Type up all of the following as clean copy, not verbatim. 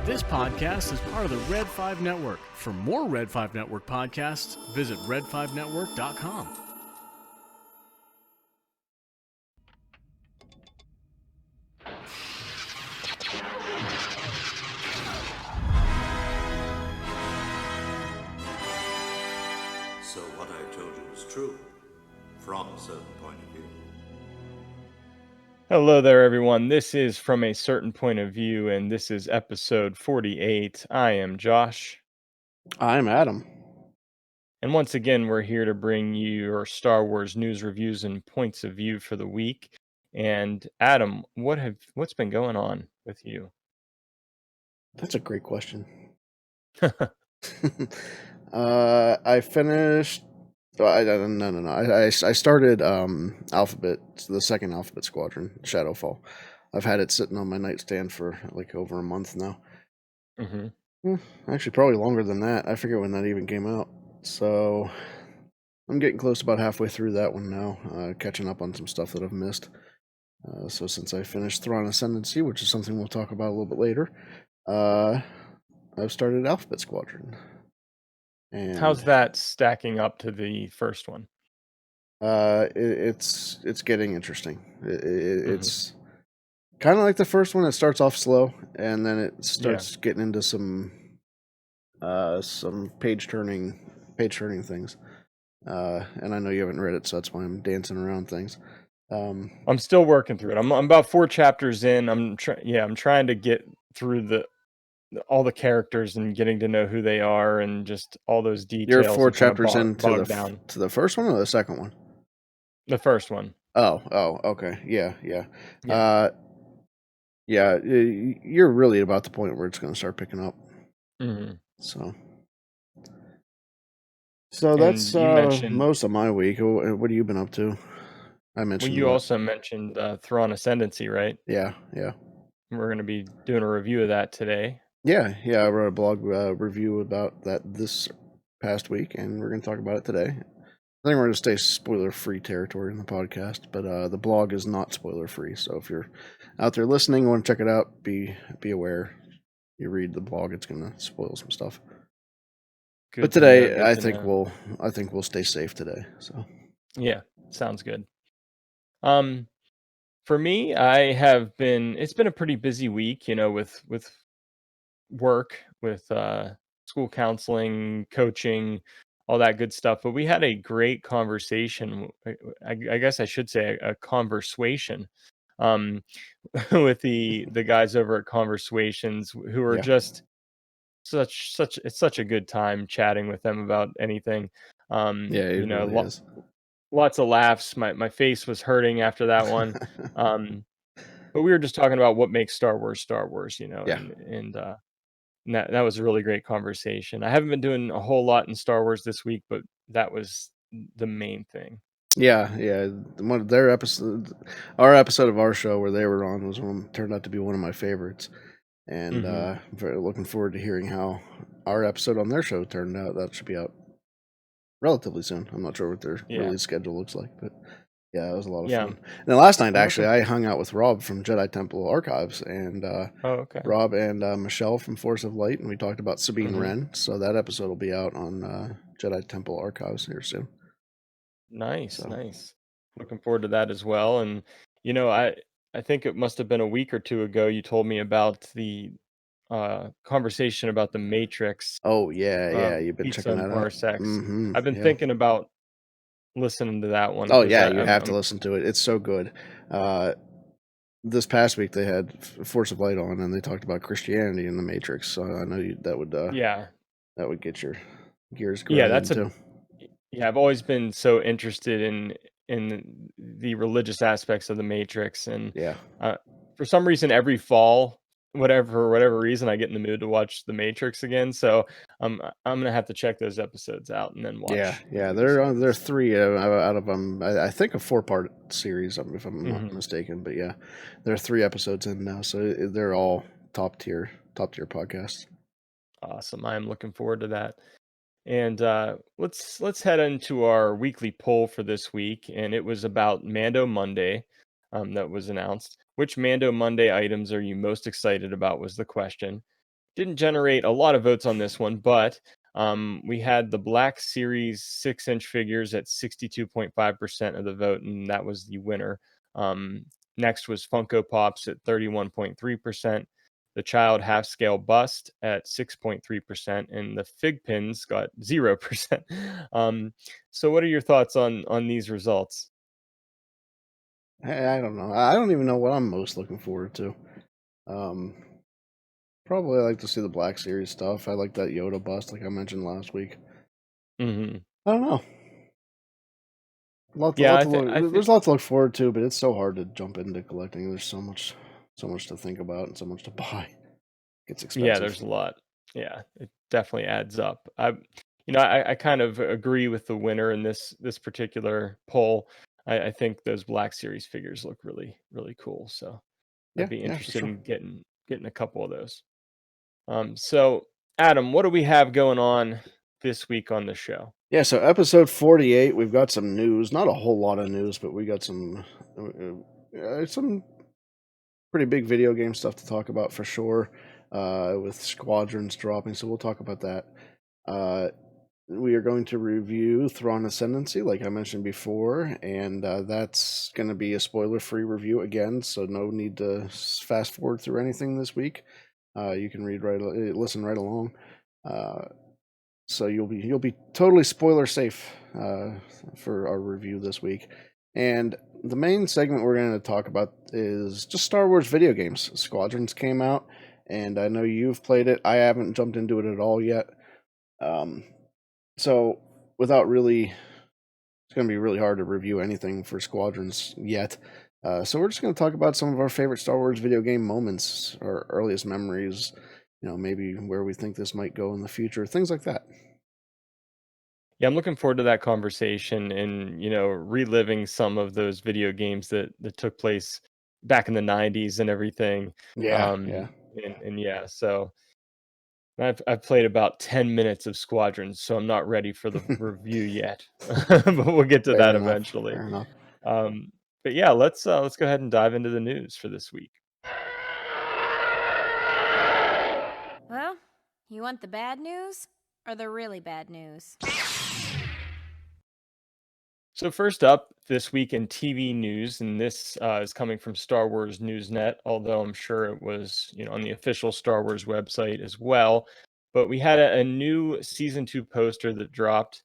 This podcast is part of the Red5 Network. For more Red5 Network podcasts, visit red5network.com. So what I told you was true, from a certain point of view. Hello there, everyone. This is From a Certain Point of View, and this is episode 48. I am Josh. I'm Adam. And once again, we're here to bring you your Star Wars news, reviews, and points of view for the week. And Adam, what's been going on with you? That's a great question. I finished. No. I started Alphabet, the second Alphabet Squadron, Shadowfall. I've had it sitting on my nightstand for like over a month now. Mm-hmm. Actually, probably longer than that. I forget when that even came out. So I'm getting close to about halfway through that one now, catching up on some stuff that I've missed. So since I finished Thrawn Ascendancy, which is something we'll talk about a little bit later, I've started Alphabet Squadron. And how's that stacking up to the first one? It's getting interesting. It's kind of like the first one. It starts off slow, and then it starts getting into some page turning things. And I know you haven't read it, so that's why I'm dancing around things. I'm still working through it. I'm about 4 chapters in. I'm trying to get through all the characters and getting to know who they are and just all those details. You're 4 chapters into to the first one or the second one? The first one. Oh, okay. Yeah. You're really about the point where it's going to start picking up. Mm-hmm. So that's most of my week. What have you been up to? I mentioned. Well, you also mentioned Thrawn Ascendancy, right? Yeah. We're going to be doing a review of that today. Yeah. I wrote a blog review about that this past week, and we're going to talk about it today. I think we're going to stay spoiler-free territory in the podcast, but the blog is not spoiler-free. So if you're out there listening, want to check it out, be aware. You read the blog, it's going to spoil some stuff. But today, I think we'll stay safe today. So yeah, sounds good. For me, it's been a pretty busy week, with work, with school counseling, coaching, all that good stuff. But we had a great conversation. I guess I should say a conversation with the guys over at Conversations, who are just it's such a good time chatting with them about anything. it really is. Lots of laughs. My face was hurting after that one. But we were just talking about what makes Star Wars, and that was a really great conversation. I haven't been doing a whole lot in Star Wars this week, but that was the main thing. Yeah. One of their episodes, our episode of our show where they were on turned out to be one of my favorites. And I'm very looking forward to hearing how our episode on their show turned out. That should be out relatively soon. I'm not sure what their release schedule looks like, but yeah, it was a lot of fun. And then last night, actually, I hung out with Rob from Jedi Temple Archives, and Rob and Michelle from Force of Light, and we talked about Sabine Wren. So that episode will be out on Jedi Temple Archives here soon. Nice. Looking forward to that as well. And I think it must have been a week or two ago you told me about the conversation about the Matrix. Oh yeah, you've been checking that out. I've been thinking about listening to that one. Oh yeah, you have to listen to it. It's so good. This past week they had Force of Light on, and they talked about Christianity in the Matrix. So I know that would get your gears grinding too. I've always been so interested in the religious aspects of the Matrix, and for some reason every fall, whatever reason, I get in the mood to watch the Matrix again. So I'm gonna have to check those episodes out and then watch. Yeah. They're 3 out of them. I think a 4-part series, if I'm not mistaken. But yeah, there are 3 episodes in now, so they're all top tier podcasts. Awesome! I am looking forward to that. And let's head into our weekly poll for this week, and it was about Mando Monday. that was announced. Which Mando Monday items are you most excited about was the question. Didn't generate a lot of votes on this one, but we had the Black Series 6-inch figures at 62.5% of the vote, and that was the winner. Next was Funko Pops at 31.3%. The Child half-scale bust at 6.3%, and the Fig Pins got 0%. So what are your thoughts on these results? I don't know. I don't even know what I'm most looking forward to. Um, Probably like to see the Black Series stuff. I like that Yoda bust, like I mentioned last week. Hmm. I don't know. Yeah, I think There's a lot to look forward to, but it's so hard to jump into collecting. There's so much to think about and so much to buy. It's yeah, expensive. there's a lot. Yeah, it definitely adds up. I kind of agree with the winner in this particular poll. I think those Black Series figures look really really cool. So I'd Yeah, be yeah, for interested sure. in getting a couple of those. So Adam, what do we have going on this week on the show? Yeah, so episode 48, we've got some news. Not a whole lot of news, but we got some pretty big video game stuff to talk about for sure. With Squadrons dropping, so we'll talk about that. Uh, we are going to review Thrawn Ascendancy, like I mentioned before, and that's going to be a spoiler-free review again, so no need to fast forward through anything this week. You can listen right along. So you'll be totally spoiler safe for our review this week. And the main segment we're going to talk about is just Star Wars video games. Squadrons came out, and I know you've played it. I haven't jumped into it at all yet. Um, so without really, it's going to be really hard to review anything for Squadrons yet. So we're just going to talk about some of our favorite Star Wars video game moments, our earliest memories, maybe where we think this might go in the future, things like that. Yeah, I'm looking forward to that conversation and, reliving some of those video games that took place back in the 90s and everything. Yeah, yeah. And yeah, so I've played about 10 minutes of Squadrons, so I'm not ready for the review yet. But we'll get to Fair that enough. eventually. Fair enough. Um, but yeah, let's go ahead and dive into the news for this week. Well, you want the bad news or the really bad news? So first up this week in TV news, and this is coming from Star Wars Newsnet, although I'm sure it was on the official Star Wars website as well. But we had a new season 2 poster that dropped,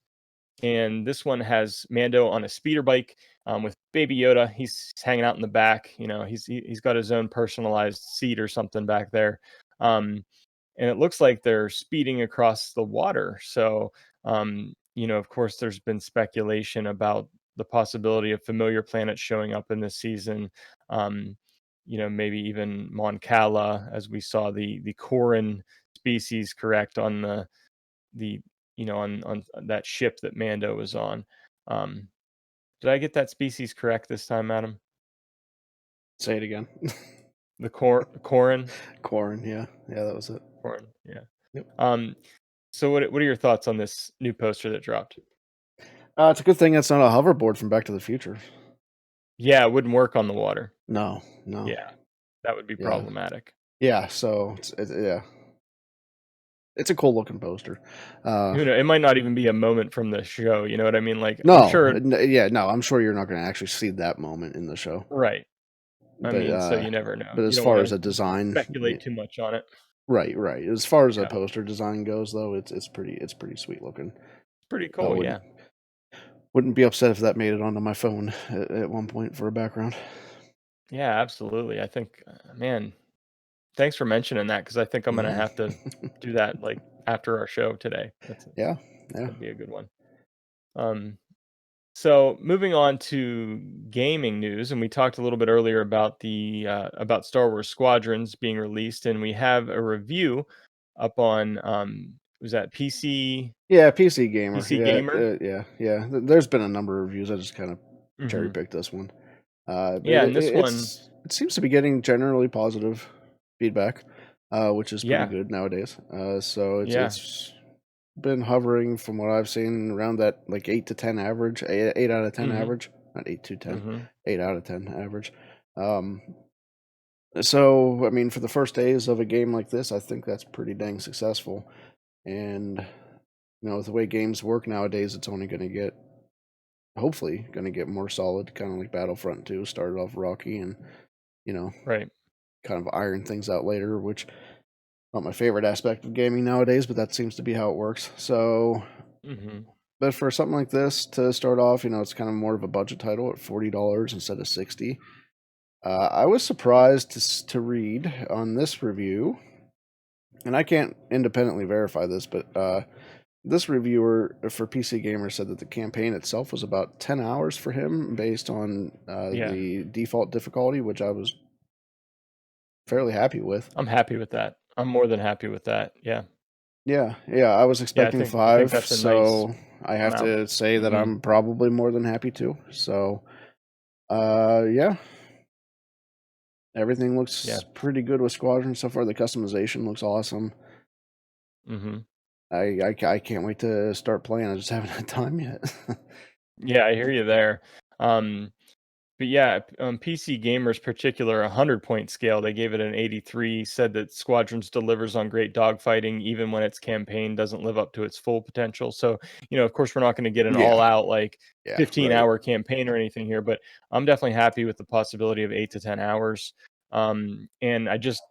and this one has Mando on a speeder bike with Baby Yoda. He's hanging out in the back. He's got his own personalized seat or something back there. And it looks like they're speeding across the water. So, of course, there's been speculation about the possibility of familiar planets showing up in this season. Maybe even Mon Cala, as we saw the Corin species correct on the on that ship that Mando was on. Um, did I get that species correct this time, Adam? Say it again. The Corin. Corn, yeah. Yeah, that was it. Corin, yeah. Yep. So what are your thoughts on this new poster that dropped? It's a good thing it's not a hoverboard from Back to the Future. Yeah, it wouldn't work on the water. No. Yeah, that would be Yeah. problematic. Yeah, so, yeah. It's a cool looking poster. It might not even be a moment from the show, you know what I mean? Like, No, I'm sure, I'm sure you're not going to actually see that moment in the show. right. I But, mean, so you never know. but You as don't far wanna as a design, speculate too much on it. right. As far as a Yeah. poster design goes, though, it's pretty sweet looking. It's pretty I cool, yeah. wouldn't be upset if that made it onto my phone at one point for a background. Yeah, absolutely. I think, man, thanks for mentioning that because I think I'm gonna Mhm. have to do that, like, after our show today. Yeah. That'd be a good one. Um So moving on to gaming news, and we talked a little bit earlier about the about Star Wars Squadrons being released, and we have a review up on was that Yeah, PC Gamer. PC Gamer? Yeah. There's been a number of reviews. I just kind of cherry Hmm. picked this one. But Yeah, and this one, it seems to be getting generally positive feedback, which is pretty yeah, good nowadays. So yeah, it's been hovering from what I've seen around that like 8 to 10 average, 8 out of 10 hmm average, not 8 to 10, hmm 8 out of 10 average. So, I mean, for the first days of a game like this, I think that's pretty dang successful. And, with the way games work nowadays, it's only going to get, hopefully, going to get more solid, kind of like Battlefront 2 started off rocky and, Right. kind of iron things out later, which not my favorite aspect of gaming nowadays, but that seems to be how it works. So, Mm-hmm. but for something like this to start off, it's kind of more of a budget title at $40 instead of 60. I was surprised to read on this review, and I can't independently verify this, but this reviewer for PC Gamer said that the campaign itself was about 10 hours for him based on Yeah. the default difficulty, which I was fairly happy with. I'm happy with that. I'm more than happy with that. Yeah. Yeah, I was Yeah, expecting I think 5, that's a nice so I have amount. to say that Mhm. I'm probably more than happy too. So, yeah, everything looks Yeah. pretty good with Squadron so far. The customization looks awesome. Mhm. I can't wait to start playing. I just haven't had time yet. Yeah, I hear you there. Um, but yeah, PC Gamer's particular 100-point scale, they gave it an 83, said that Squadrons delivers on great dogfighting even when its campaign doesn't live up to its full potential. So, of course, we're not going to get an Yeah, all-out like yeah, right. 15-hour campaign or anything here, but I'm definitely happy with the possibility of 8 to 10 hours. And I just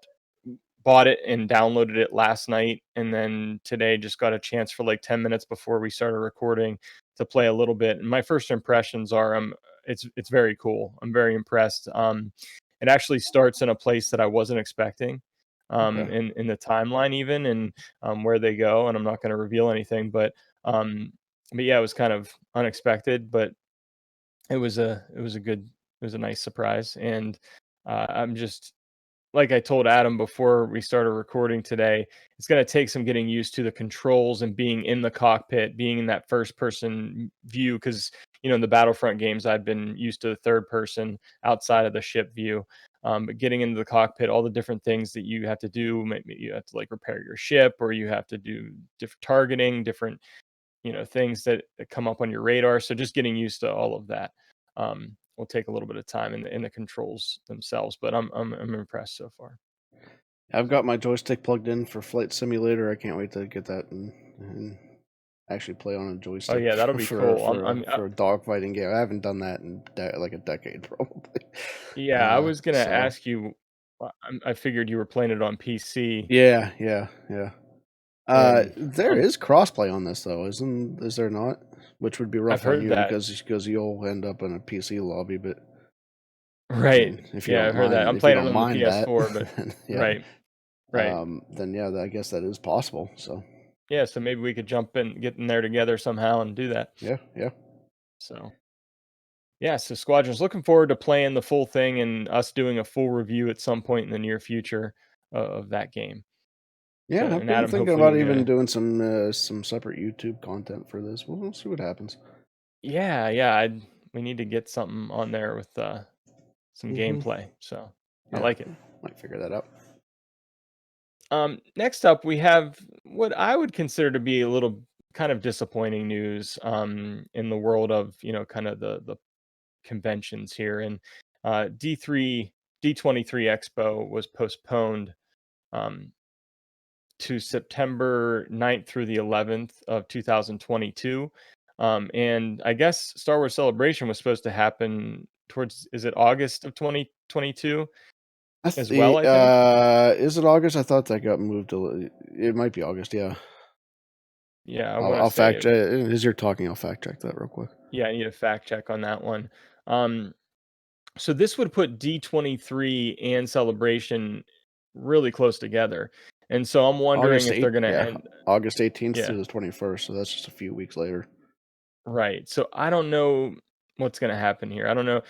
bought it and downloaded it last night, and then today just got a chance for like 10 minutes before we started recording to play a little bit. And my first impressions are it's very cool. I'm very impressed. It actually starts in a place that I wasn't expecting, Okay. in the timeline even, and where they go. And I'm not going to reveal anything, but yeah, it was kind of unexpected, but it was a nice surprise. And I'm just, like I told Adam before we started recording today, it's going to take some getting used to the controls and being in the cockpit, being in that first person view. Because, in the Battlefront games, I've been used to the third person outside of the ship view. But getting into the cockpit, all the different things that you have to do, maybe you have to like repair your ship, or you have to do different targeting, different, things that come up on your radar. So just getting used to all of that will take a little bit of time in the controls themselves. But I'm impressed so far. I've got my joystick plugged in for Flight Simulator. I can't wait to get that and actually play on a Oh joystick yeah, that'll be cool. for a dogfighting game. I haven't done that in like a decade probably. Yeah, I was gonna So ask you. I figured you were playing it on PC, yeah, and there is crossplay on this though, is there not? Which would be I've rough on heard you that. because you'll end up in a PC lobby. But I Right. mean, Yeah, I've heard that. I'm if you playing it don't on the mind that, PS4, but then yeah, right, right. then yeah, I guess that is possible. So Yeah, so maybe we could jump in, get in there together somehow, and do that. yeah. So yeah, so Squadrons, looking forward to playing the full thing and us doing a full review at some point in the near future of that game. So, Yeah, I've and been Adam, thinking hopefully about you'll get even a. doing some separate YouTube content for this. We'll see what happens. Yeah, yeah. We need to get something on there with some Hmm. gameplay. So I Yeah, like it. might figure that out. Next up, we have what I would consider to be a little kind of disappointing news in the world of kind of the conventions here. And D3 D23 Expo was postponed um, to September 9th through the 11th of 2022. And I guess Star Wars Celebration was supposed to happen towards, is it August of 2022 as well, I think? Is it August? I thought that got moved. It might be August. Yeah, Yeah, I I'll, want to I'll fact say, check. As you're talking, I'll fact check that real quick. yeah, I need a fact check on that one. Um, so this would put D23 and Celebration really close together. And so I'm wondering August if they're 8th. going to Yeah, end. August 18th Yeah. through the 21st. So that's just a few weeks later. Right. So I don't know what's going to happen here. I don't know,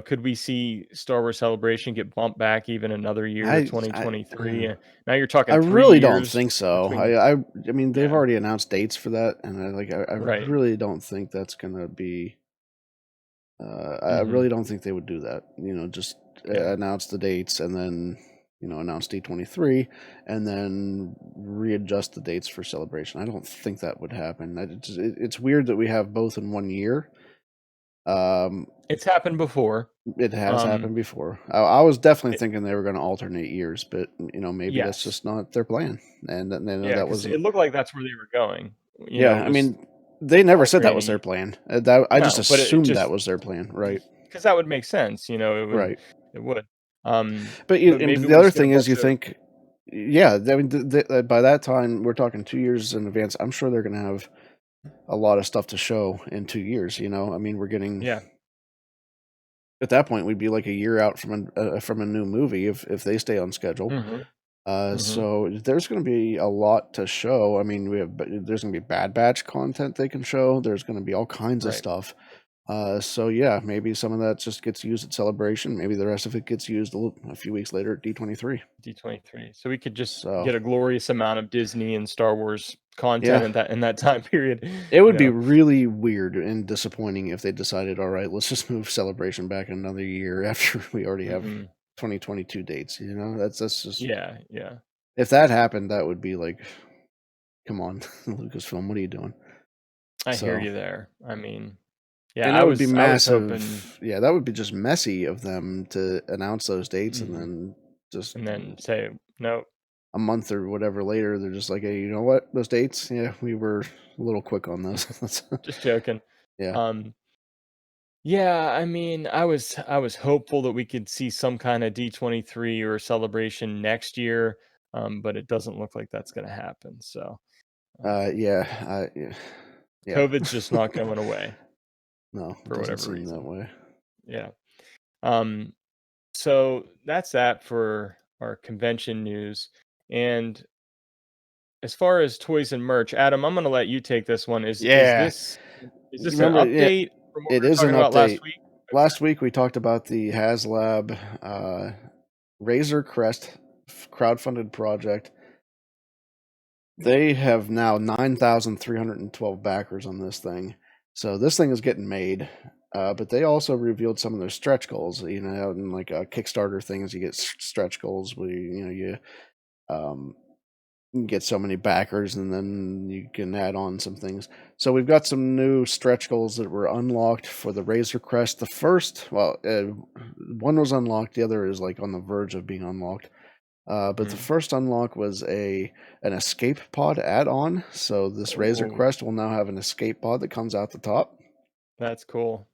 could we see Star Wars Celebration get bumped back even another year to I I 2023? Now you're I talking 3 really don't years think so. between. I mean, they've Yeah. already announced dates for that, and I Right. really don't think that's gonna be. I Mhm. really don't think they would do that. Just Yeah. announce the dates and then announce D23 and then readjust the dates for Celebration. I don't think that would happen. It's weird that we have both in one year. It's happened before. It has happened before. I was definitely It, thinking they were going to alternate years, but maybe that's yes. just not their plan, and Yeah, that because it wasn't. looked like that's where they were going. Yeah, I Was mean, they never said that was their alternating. plan. That I just No, but it assumed that just was their plan, right? because that would make sense. Right. It would. But But maybe the we'll other just get a thing is, bunch you of. think, yeah, I mean, by that time we're talking 2 years in advance. I'm sure they're going to have a lot of stuff to show in 2 years. I mean, we're getting Yeah. at that point we'd be like a year out from a new movie if they stay on schedule. Mm-hmm. So there's going to be a lot to show. I mean, there's going to be Bad Batch content they can show. There's going to be all kinds of Right. stuff. So yeah, maybe some of that just gets used at Celebration. Maybe the rest of it gets used a few weeks later at D23. D23. So we could just So get a glorious amount of Disney and Star Wars content yeah, in that time period. it would be really weird and disappointing if they decided, all right, let's just move Celebration back another year after we already have 2022 dates. That's just Yeah. if that happened, that would be like, come on, Lucasfilm, what are you doing? I hear So you there. I mean, yeah, and that would be I was hoping, massive. Yeah, that would be just messy of them to announce those dates and then just and then say no. a month or whatever later, they're just like, hey, you know what? Those dates, yeah, we were a little quick on those. Just joking. Yeah. Yeah, I mean, I was hopeful that we could see some kind of D23 or celebration next year, but it doesn't look like that's going to happen. So, Yeah. Yeah. COVID's just not going away No, it for doesn't whatever seem that reason. way. Yeah. So that's that for our convention news. And as far as toys and merch, Adam, I'm going to let you take this one. Yeah. Is You this an remember? Yeah, update from what it we were is an talking about last update. week? Okay. Last week we talked about the HasLab Razor Crest crowdfunded project. They have now 9,312 backers on this thing. So this thing is getting made. But they also revealed some of their stretch goals. In like Kickstarter things, you get stretch goals where you get so many backers, and then you can add on some things. So we've got some new stretch goals that were unlocked for the Razor Crest. The first, one was unlocked. The other is like on the verge of being unlocked. But the first unlock was an escape pod add-on. So this Razor Crest will now have an escape pod that comes out the top. That's cool.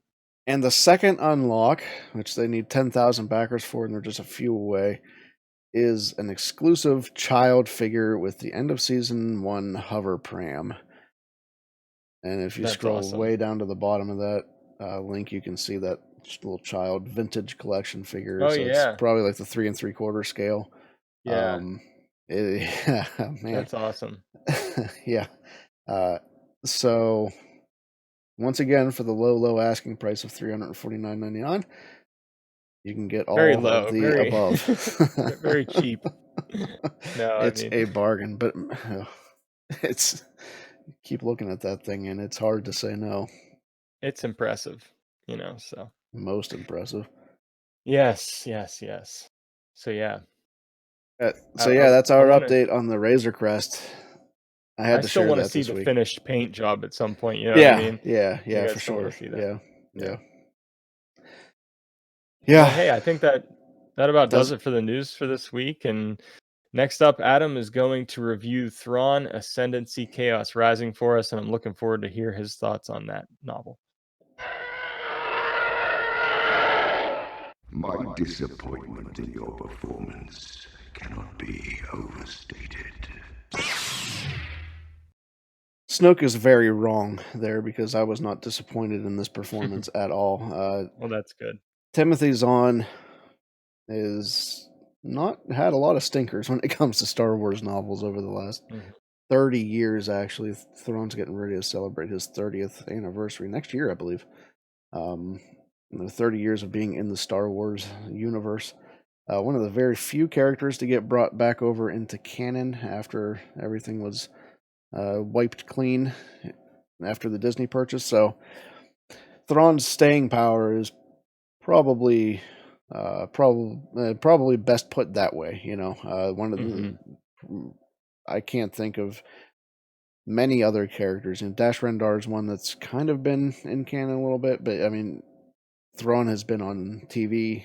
And the second unlock, which they need 10,000 backers for, and they're just a few away, is an exclusive child figure with the end of season 1 hover pram. And if you That's scroll awesome. way down to the bottom of that link, you can see that little child vintage collection figure. Oh, So yeah. it's probably like the 3 3/4 scale. Yeah. Yeah, man. That's awesome. Yeah. So once again, for the low asking price of $349.99, you can get all Very low, of the above. very cheap. No, It's a bargain, but it's keep looking at that thing and it's hard to say no. It's impressive, so. Most impressive. Yes. So yeah. That's our update on the Razor Crest. I had to still share want to that see this the week. finished paint job at some point. You know what I mean? Yeah, for still wanna sure. see that. Yeah. Well, hey, I think that about does it for the news for this week. And next up, Adam is going to review Thrawn Ascendancy Chaos Rising for us, and I'm looking forward to hear his thoughts on that novel. My disappointment in your performance cannot be overstated. Snoke is very wrong there because I was not disappointed in this performance at all. Well, that's good. Timothy Zahn is not had a lot of stinkers when it comes to Star Wars novels over the last 30 years, actually. Thrawn's getting ready to celebrate his 30th anniversary next year, I believe. 30 years of being in the Star Wars universe. One of the very few characters to get brought back over into canon after everything was wiped clean after the Disney purchase. So Thrawn's staying power is probably best put that way. One of the I can't think of many other characters. And Dash Rendar is one that's kind of been in canon a little bit, but I mean, Thrawn has been on TV.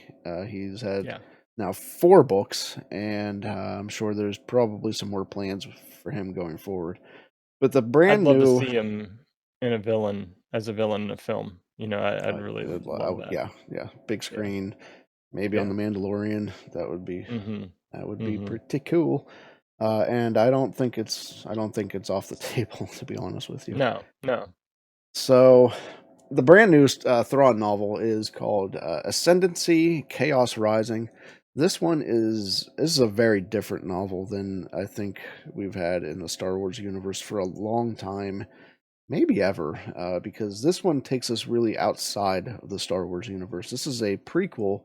He's had Yeah. now 4 books, and I'm sure there's probably some more plans for him going forward. But the I'd brand love to new, see him in a villain in a film. I'd really love that. yeah, big Yeah. screen, maybe on Yeah. The Mandalorian. That would be Mhm. pretty cool. And I don't think it's off the table, to be honest with you. No. So the brand new Thrawn novel is called Ascendancy: Chaos Rising. This is a very different novel than I think we've had in the Star Wars universe for a long time, maybe ever, because this one takes us really outside of the Star Wars universe. This is a prequel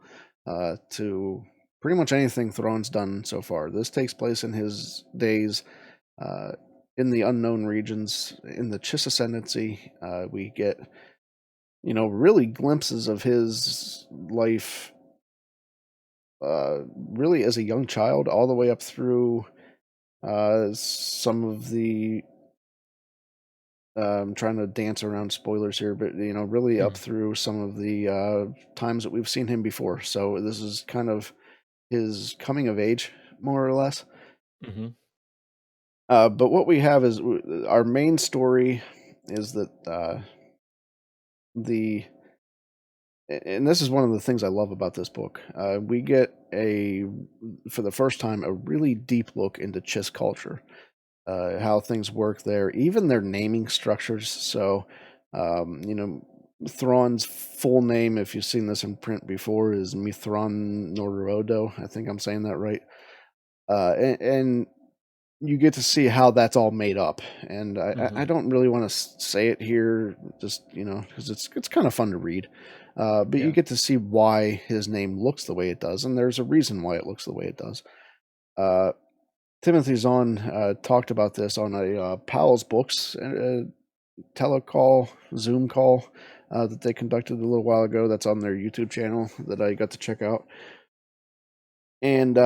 to pretty much anything Thrawn's done so far. This takes place in his days uh, in the unknown regions, in the Chiss Ascendancy. We get really glimpses of his life, really as a young child, all the way up through some of the. I'm trying to dance around spoilers here, but really up Mhm. through some of the times that we've seen him before. So this is kind of his coming of age, more or less. Mhm. But what we have is our main story is that the and this is one of the things I love about this book. We get for the first time, a really deep look into Chiss culture, how things work there, even their naming structures. So, Thrawn's full name, if you've seen this in print before, is Mithron Nordodo. I think I'm saying that right. And you get to see how that's all made up. And I Mhm. don't really want to say it here, just because it's kind of fun to read. But you Yeah. get to see why his name looks the way it does, and there's a reason why it looks the way it does. Uh, Timothy Zahn talked about this on a Powell's Books telecall, Zoom call that they conducted a little while ago. That's on their YouTube channel that I got to check out. And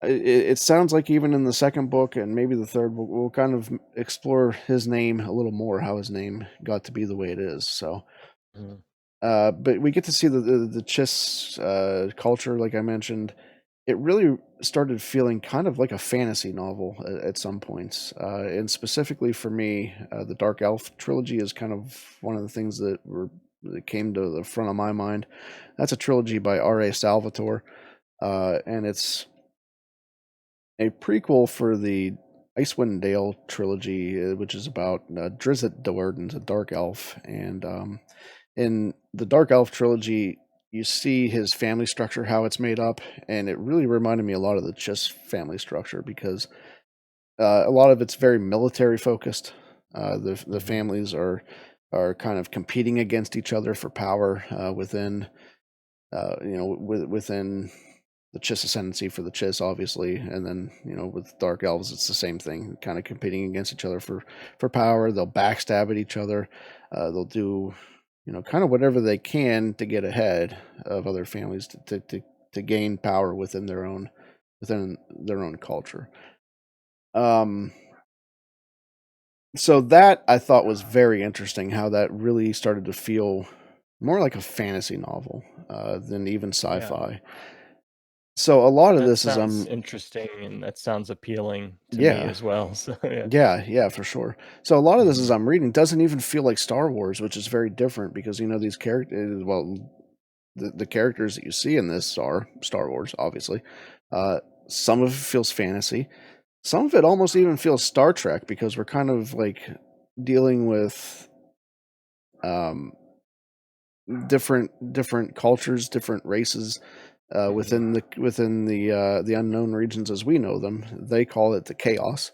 it sounds like even in the second book and maybe the third book, we'll kind of explore his name a little more, how his name got to be the way it is. So, Mhm. but we get to see the Chiss culture, like I mentioned. It really started feeling kind of like a fantasy novel at some points, and specifically for me, the Dark Elf trilogy is kind of one of the things that came to the front of my mind. That's a trilogy by R.A. Salvatore, and it's a prequel for the Icewind Dale trilogy, which is about Drizzt Do'Urden's a dark elf, and in the Dark Elf trilogy, you see his family structure, how it's made up, and it really reminded me a lot of the Chiss family structure because a lot of it's very military focused. The Mhm. families are kind of competing against each other for power within within the Chiss Ascendancy for the Chiss, obviously, and then with Dark Elves, it's the same thing, kind of competing against each other for power. They'll backstab at each other. They'll do kind of whatever they can to get ahead of other families to gain power within their own culture. Um, so that I thought was very interesting. How that really started to feel more like a fantasy novel than even Yeah. sci-fi. So a lot of That this is sounds interesting, and that sounds appealing to me yeah. as well. So yeah. Yeah, for sure. So a lot of this as Mhm. I'm reading doesn't even feel like Star Wars, which is very different because these characters. Well, the characters that you see in this are Star Wars, obviously. Uh, some of it feels fantasy. Some of it almost even feels Star Trek because we're kind of like dealing with um, different cultures, different races Mhm. within the unknown regions as we know them. They call it the chaos.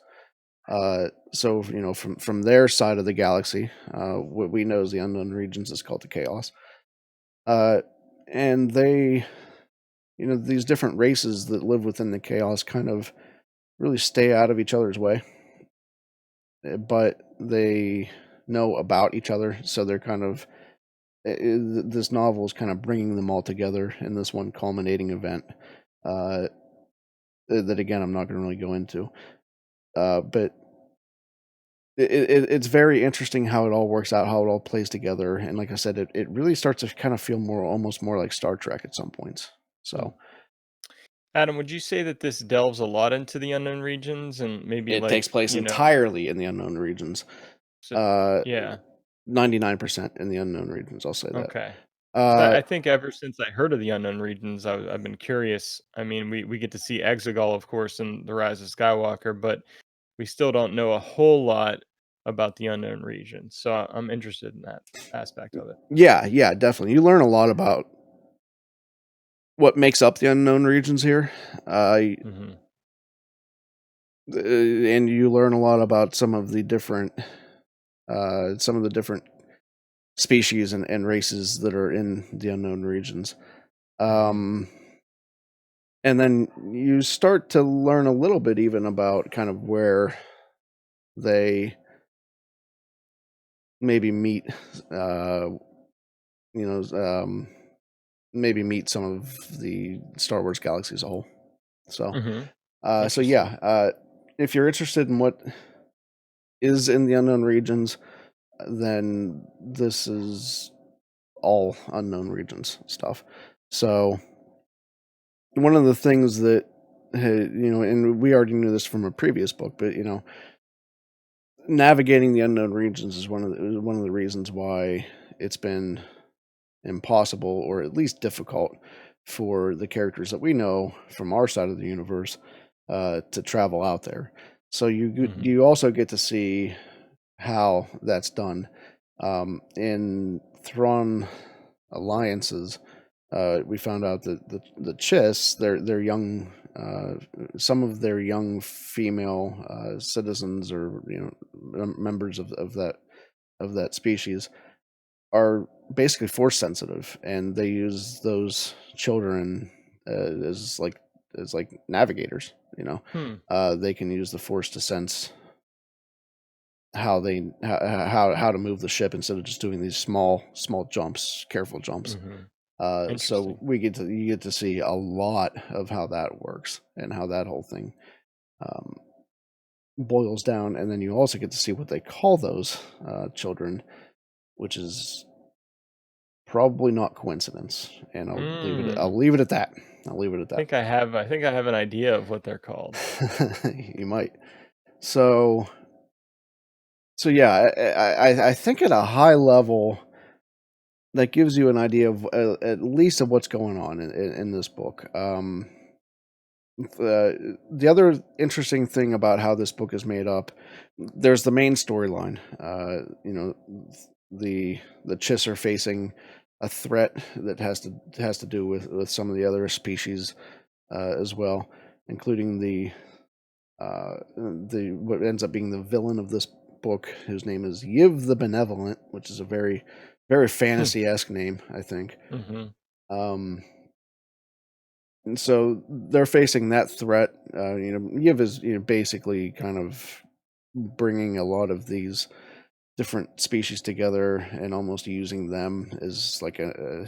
So from their side of the galaxy, what we know as the unknown regions is called the chaos. Uh, and they, these different races that live within the chaos kind of really stay out of each other's way, but they know about each other, so they're kind of this novel is kind of bringing them all together in this one culminating event. Uh, that again, I'm not going to really go into, but it's very interesting how it all works out, how it all plays together, and like I said, it really starts to kind of feel almost more like Star Trek at some points. So Adam, would you say that this delves a lot into the unknown regions and maybe it takes place you know, entirely in the unknown regions. so, yeah, 99% in the unknown regions. I'll say that. okay. Uh, I think ever since I heard of the unknown regions, I've been curious. I mean, we get to see Exegol, of course, in The Rise of Skywalker, but we still don't know a whole lot about the unknown regions. So I'm interested in that aspect of it. yeah, definitely. You learn a lot about what makes up the unknown regions here. Hmm. And you learn a lot about some of the different species and races that are in the unknown regions. And then you start to learn a little bit even about kind of where they maybe meet, maybe meet some of the Star Wars galaxy as a whole. So, so yeah, if you're interested in what is in the unknown regions, then this is all unknown regions stuff. So one of the things that and we already knew this from a previous book, but navigating the unknown regions is one of the reasons why it's been impossible, or at least difficult, for the characters that we know from our side of the universe to travel out there. So you also get to see how that's done in Thrawn Alliances. We found out that the Chiss, their young, some of their young female citizens, or members of that species, are basically force sensitive, and they use those children as like navigators. They can use the force to sense how to move the ship instead of just doing these small jumps, careful jumps. So you get to see a lot of how that works and how that whole thing boils down, and then you also get to see what they call those children, which is probably not coincidence. And I'll leave it at that. I think I have an idea of what they're called. You might. So yeah, I think at a high level, that gives you an idea of at least of what's going on in this book. The other interesting thing about how this book is made up, there's the main storyline. The Chiss are facing a threat that has to do with some of the other species as well, including the what ends up being the villain of this book, whose name is Yiv the Benevolent, which is a very, very fantasy-esque name, I think. And so they're facing that threat. Yiv is basically kind of bringing a lot of these different species together and almost using them as like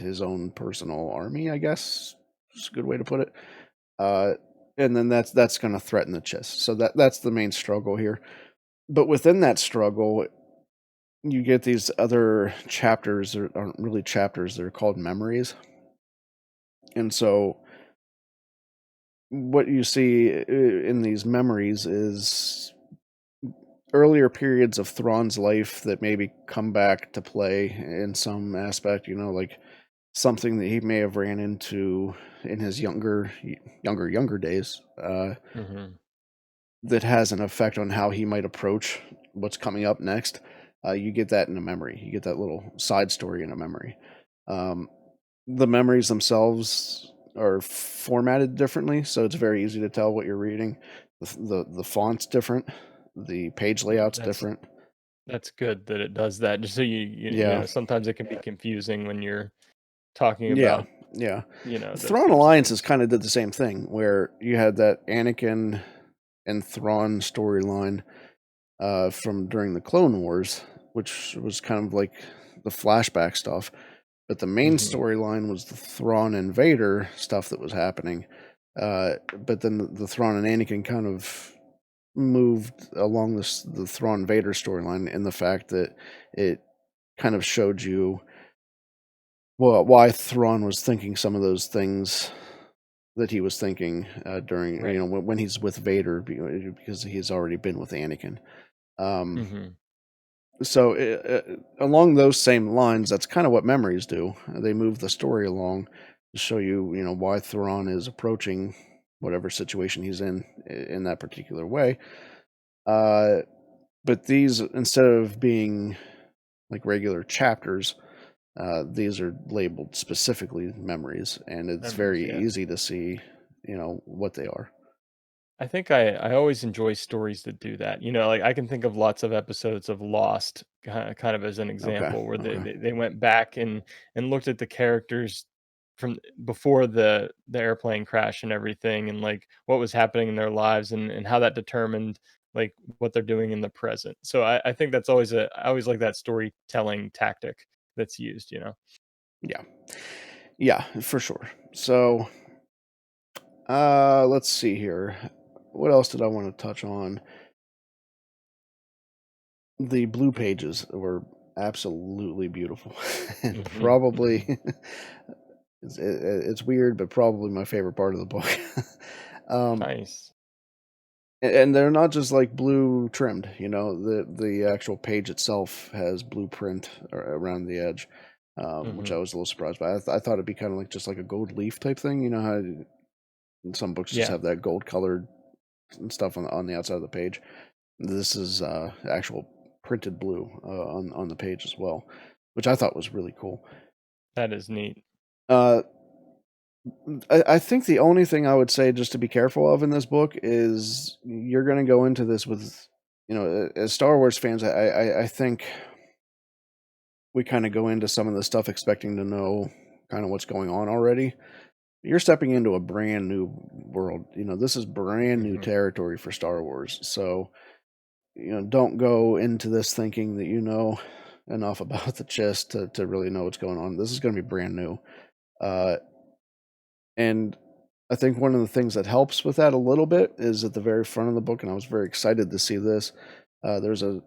his own personal army, I guess. It's a good way to put it. And then that's going to threaten the Chiss. So that's the main struggle here. But within that struggle, you get these other chapters that aren't really chapters. They're called memories. And so what you see in these memories is earlier periods of Thrawn's life that maybe come back to play in some aspect, like something that he may have ran into in his younger days, that has an effect on how he might approach what's coming up next. You get that in a memory. You get that little side story in a memory. The memories themselves are formatted differently, so it's very easy to tell what you're reading. The font's different. The page layout's different. That's good that it does that. Just so you know, sometimes it can be confusing when you're talking about. Yeah. Thrawn Alliances kind of did the same thing, where you had that Anakin and Thrawn storyline from during the Clone Wars, which was kind of like the flashback stuff. But the main storyline was the Thrawn and Vader stuff that was happening. But then the Thrawn and Anakin kind of moved along the Thrawn Vader storyline in the fact that it kind of showed you why Thrawn was thinking some of those things that he was thinking during, Right. when he's with Vader, because he's already been with Anakin. So along those same lines, that's kind of what memories do. They move the story along to show you, why Thrawn is approaching whatever situation he's in that particular way. But these, instead of being like regular chapters, these are labeled specifically memories, and it's Memories, very yeah. easy to see, what they are. I think I always enjoy stories that do that. Like I can think of lots of episodes of Lost, kind of as an Okay. example, where Okay. they went back and looked at the characters from before the airplane crash and everything, and like what was happening in their lives, and how that determined like what they're doing in the present. So I think that's always I always like that storytelling tactic that's used. Yeah. Yeah, for sure. So, let's see here. What else did I want to touch on? The blue pages were absolutely beautiful, and Hmm. probably it's weird, but probably my favorite part of the book. um, Nice. and they're not just like blue trimmed. The actual page itself has blue print around the edge, which Hmm. I was a little surprised by. I thought it'd be kind of like just like a gold leaf type thing. You know how some books just Yeah. have that gold colored stuff on the outside of the page. This is actual printed blue on the page as well, which I thought was really cool. That is neat. Uh, I think the only thing I would say just to be careful of in this book is you're going to go into this with, as Star Wars fans, I think we kind of go into some of the stuff expecting to know kind of what's going on already. You're stepping into a brand new world. This is brand new Hmm. territory for Star Wars. So, don't go into this thinking that you know enough about the chist to really know what's going on. This is going to be brand new. Uh, and I think one of the things that helps with that a little bit is at the very front of the book, and I was very excited to see this. There's a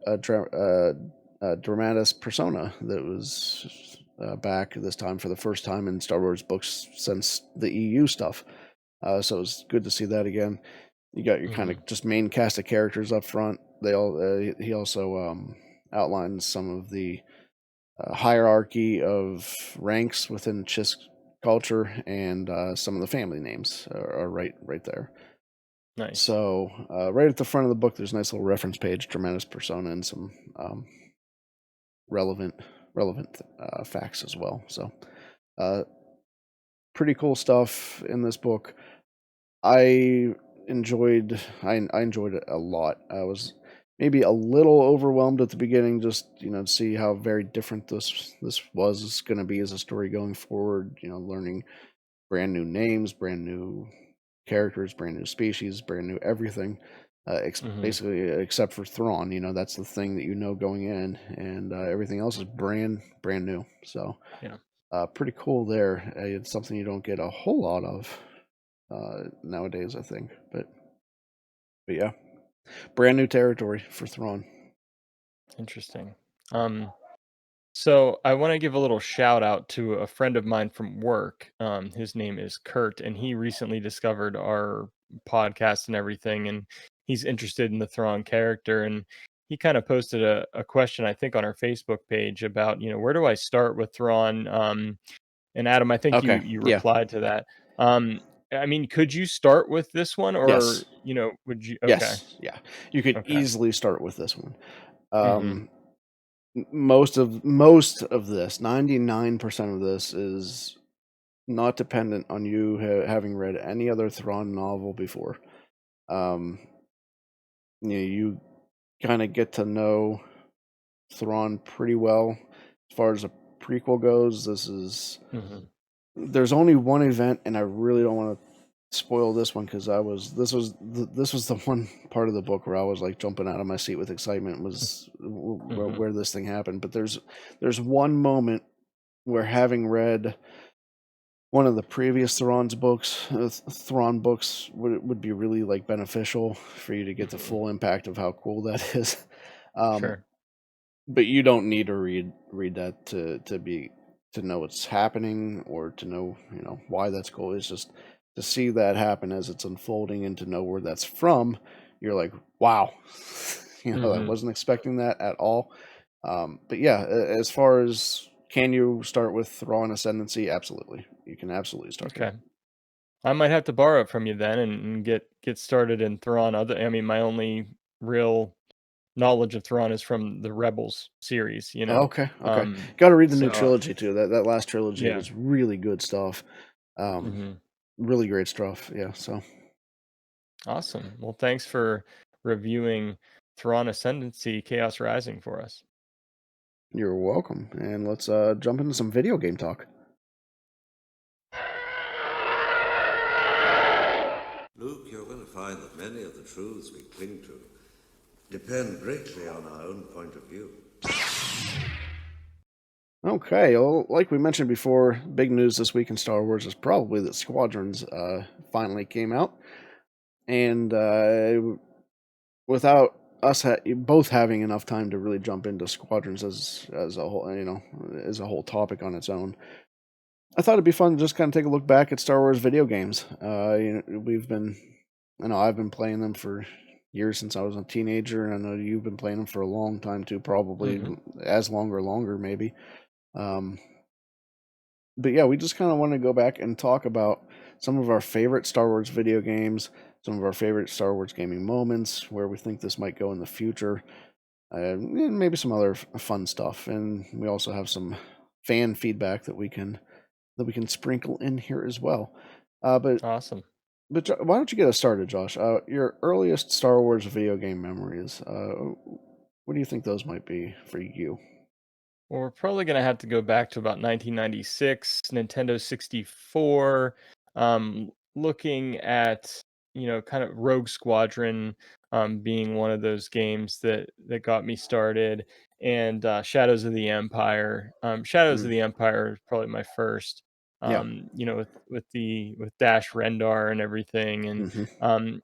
dramatis persona that was back this time for the first time in Star Wars books since the EU stuff. So it's good to see that again. You got your kind Hmm. of just main cast of characters up front. They all he also outlines some of the hierarchy of ranks within Chisk culture, and some of the family names are right there. Nice. So right at the front of the book, there's a nice little reference page, dramatis persona, and some relevant facts as well. So uh, pretty cool stuff in this book. I I enjoyed it a lot. I was maybe a little overwhelmed at the beginning, just to see how very different this was going to be as a story going forward. Learning brand new names, brand new characters, brand new species, brand new everything. Hmm. Basically, except for Thrawn, that's the thing that going in, and everything else is brand new. So, Yeah. pretty cool there. It's something you don't get a whole lot of nowadays, I think. But yeah, brand new territory for Thrawn. Interesting. So I want to give a little shout out to a friend of mine from work. His name is Kurt, and he recently discovered our podcast and everything, and he's interested in the Thrawn character. And he kind of posted a question, I think, on our Facebook page about, where do I start with Thrawn? And Adam, I think you Okay. you Yeah. replied to that. Um, I mean, could you start with this one, or Yes. would you? Okay, Yes. Yeah. You could okay. easily start with this one. Hmm. Um, most of this, 99% of this is not dependent on you having read any other Thrawn novel before. Um, you kind of get to know Thrawn pretty well as far as a prequel goes. Hmm. There's only one event, and I really don't want to spoil this one because this was the one part of the book where I was like jumping out of my seat with excitement, was Hmm. where this thing happened. But there's one moment where, having read one of the previous Thrawn books would be really like beneficial for you to get the full impact of how cool that is. Sure. But you don't need to read that to know what's happening or to know why that's cool. It's just to see that happen as it's unfolding and to know where that's from. You're like, wow, I wasn't expecting that at all. But yeah, as far as can you start with Thrawn Ascendancy? Absolutely, you can absolutely start there. Okay. I might have to borrow it from you then and get started in Thrawn. I mean, my only real knowledge of Thrawn is from the Rebels series, you know. Okay, okay. Got to read the new So trilogy too. That last trilogy yeah. was really good stuff. hmm Really great stuff. Yeah. So Awesome. Well, thanks for reviewing Thrawn Ascendancy Chaos Rising for us. you're welcome. And let's jump into some video game talk. Luke, you're going to find that many of the truths we cling to depend greatly on our own point of view. Okay, well, like we mentioned before, big news this week in Star Wars is probably that Squadrons finally came out, and without us both having enough time to really jump into Squadrons as a whole, as a whole topic on its own, I thought it'd be fun to just kind of take a look back at Star Wars video games. I've been playing them for years since I was a teenager, and I know you've been playing them for a long time too, probably as long or longer maybe. But yeah, we just kind of want to go back and talk about some of our favorite Star Wars video games, some of our favorite Star Wars gaming moments, where we think this might go in the future, and maybe some other fun stuff. And we also have some fan feedback that we can sprinkle in here as well. Awesome. But why don't you get us started, Josh? Your earliest Star Wars video game memories. What do you think those might be for you? Well, we're probably going to have to go back to about 1996, Nintendo 64, looking at, kind of Rogue Squadron being one of those games that got me started, and Shadows of the Empire. Shadows of the Empire is probably my first, Yeah. with Dash Rendar and everything. And hmm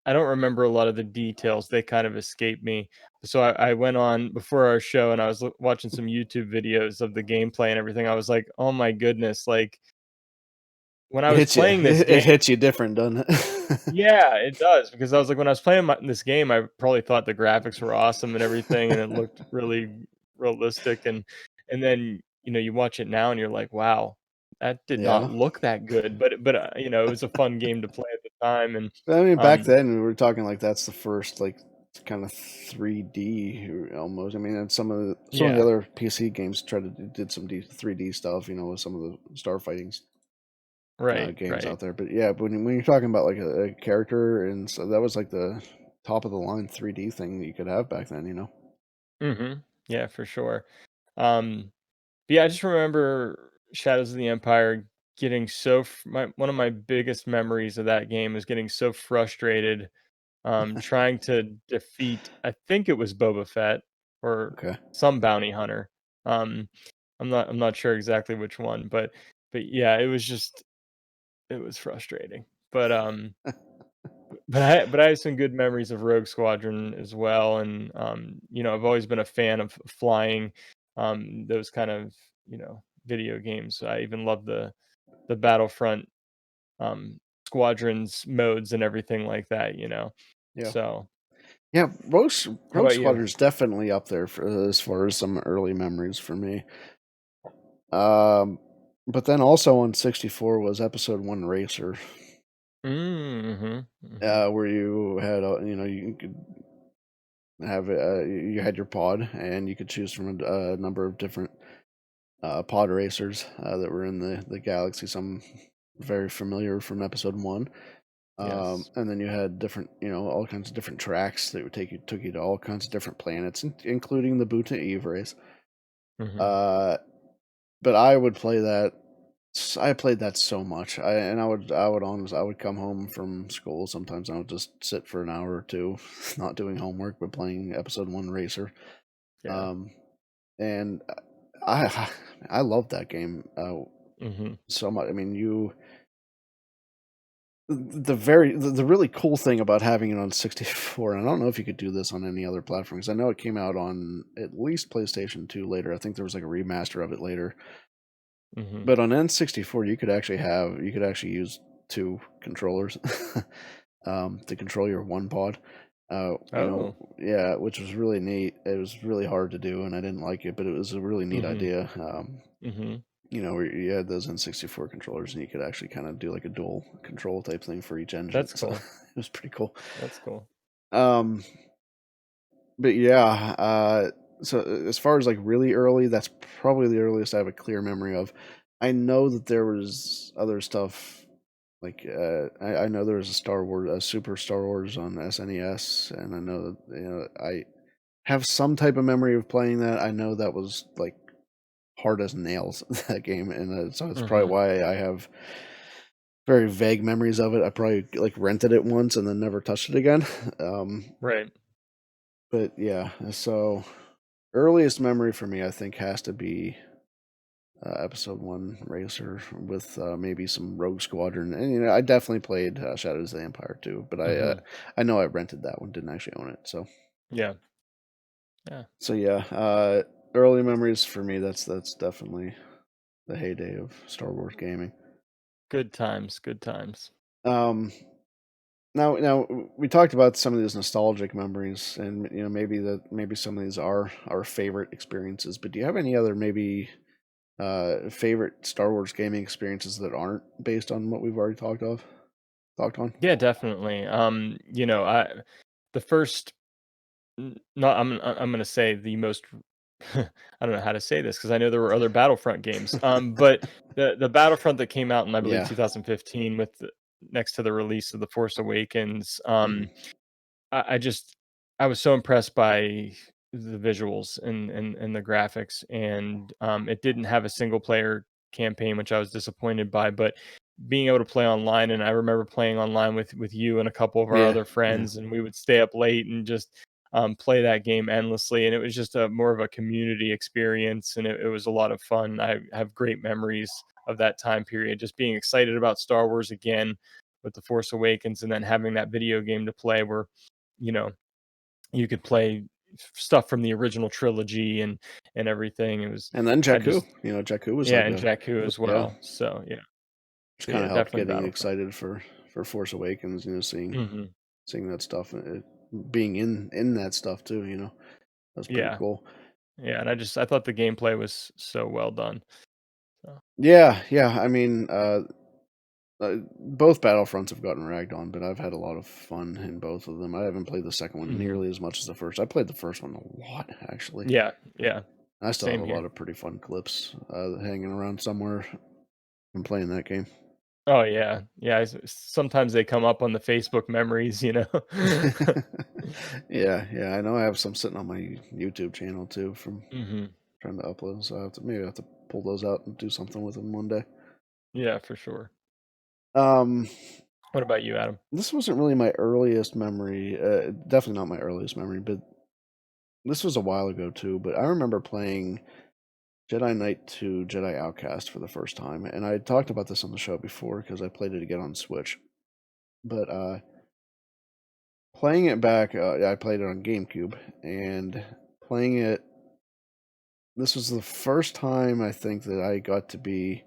I don't remember a lot of the details. They kind of escape me. So I went on before our show and I was watching some YouTube videos of the gameplay and everything. I was like, oh my goodness. Like when I It was hits you. playing this It game, hits you different, doesn't it? yeah, it does. Because I was like, when I was playing this game, I probably thought the graphics were awesome and everything. And it looked really realistic. And then, you watch it now and you're like, wow, that did not Yeah. look that good. But it was a fun game to play at the time. And, I mean, back um, then we were talking like that's the first like kind of 3D almost. I mean, and some of the yeah, other PC games did some 3D stuff, with some of the starfighting right, games right. out there. But yeah, when you're talking about like a character, and so that was like the top of the line 3D thing that you could have back then. Yeah, for sure. Um, but yeah, I just remember Shadows of the Empire getting one of my biggest memories of that game is getting so frustrated trying to defeat, I think it was Boba Fett or Okay. some bounty hunter. Um, I'm not sure exactly which one, but yeah, it was frustrating. But I have some good memories of Rogue Squadron as well, and I've always been a fan of flying, those kind of video games. I even love the Battlefront squadrons modes and everything like that. Yeah. So, Yeah, how Rogue about you? Squadron is definitely up there as far as some early memories for me. Um, but then also on 64 was Episode 1 Racer, Mm-hmm. Mm-hmm. where you had you could have you had your pod and you could choose from a number of different pod racers that were in the galaxy. Some very familiar from Episode 1. Yes. And then you had different, all kinds of different tracks that would took you to all kinds of different planets, including the Buta Eve race. Mm-hmm. Uh, but I would play that. I played that so much. I would come home from school sometimes. I would just sit for an hour or two, not doing homework but playing Episode 1 Racer. Yeah. Um, and I I love that game. so much. I mean, the really cool thing about having it on 64, and I don't know if you could do this on any other platform, because I know it came out on at least PlayStation 2 later. I think there was like a remaster of it later. But on N64, you could actually use 2 controllers to control your one pod. Yeah, which was really neat. It was really hard to do, and I didn't like it, but it was a really neat idea. Where you had those N64 controllers, and you could actually kind of do like a dual control type thing for each engine. That's So cool. it was pretty cool. That's cool. But yeah, so as far as like really early, that's probably the earliest I have a clear memory of. I know that there was other stuff like I know there was a Super Star Wars on SNES, and I know that I have some type of memory of playing that. I know that was like hard as nails, that game, and so it's probably why I have very vague memories of it. I probably like rented it once and then never touched it again. Right. But yeah, so earliest memory for me, I think, has to be Episode 1 Racer with maybe some Rogue Squadron, and I definitely played Shadows of the Empire too. But I know I rented that one, didn't actually own it. So yeah. So yeah, early memories for me. That's definitely the heyday of Star Wars gaming. Good times. Now we talked about some of these nostalgic memories, and maybe some of these are our favorite experiences. But do you have any other maybe favorite Star Wars gaming experiences that aren't based on what we've already talked on? Yeah, definitely. The first, no, I'm gonna say the most. I don't know how to say this because I know there were other Battlefront games. But the Battlefront that came out in, I believe, Yeah. 2015 next to the release of The Force Awakens. I just I was so impressed by the visuals and the graphics, and it didn't have a single player campaign, which I was disappointed by. But being able to play online, and I remember playing online with you and a couple of our Yeah, other friends, and we would stay up late and just play that game endlessly, and it was just a more of a community experience, and it was a lot of fun. I have great memories of that time period, just being excited about Star Wars again with The Force Awakens, and then having that video game to play where you know you could play stuff from the original trilogy and everything. It was and then I Jakku. just Jakku was Yeah, like and a Jakku as yeah, well. So yeah, which so kind yeah, of helped definitely getting Battlefront. excited for Force Awakens. hmm Seeing that stuff, being in that stuff too. That's pretty Yeah, cool. yeah, and I thought the gameplay was so well done. So. Yeah. I mean, both Battlefronts have gotten ragged on, but I've had a lot of fun in both of them. I haven't played the second one nearly as much as the first. I played the first one a lot, actually. Yeah, I still have same a here. lot of pretty fun clips hanging around somewhere from playing that game. Oh yeah. Sometimes they come up on the Facebook memories. Yeah. I know I have some sitting on my YouTube channel too from hmm trying to upload. So maybe I have to pull those out and do something with them one day. Yeah, for sure. Um, What about you, Adam? this wasn't really my earliest memory. Definitely not my earliest memory, but this was a while ago too. But I remember playing Jedi Knight 2 Jedi Outcast for the first time, and I had talked about this on the show before because I played it again on Switch. But playing it back, I played it on GameCube, and playing it. This was the first time I think that I got to be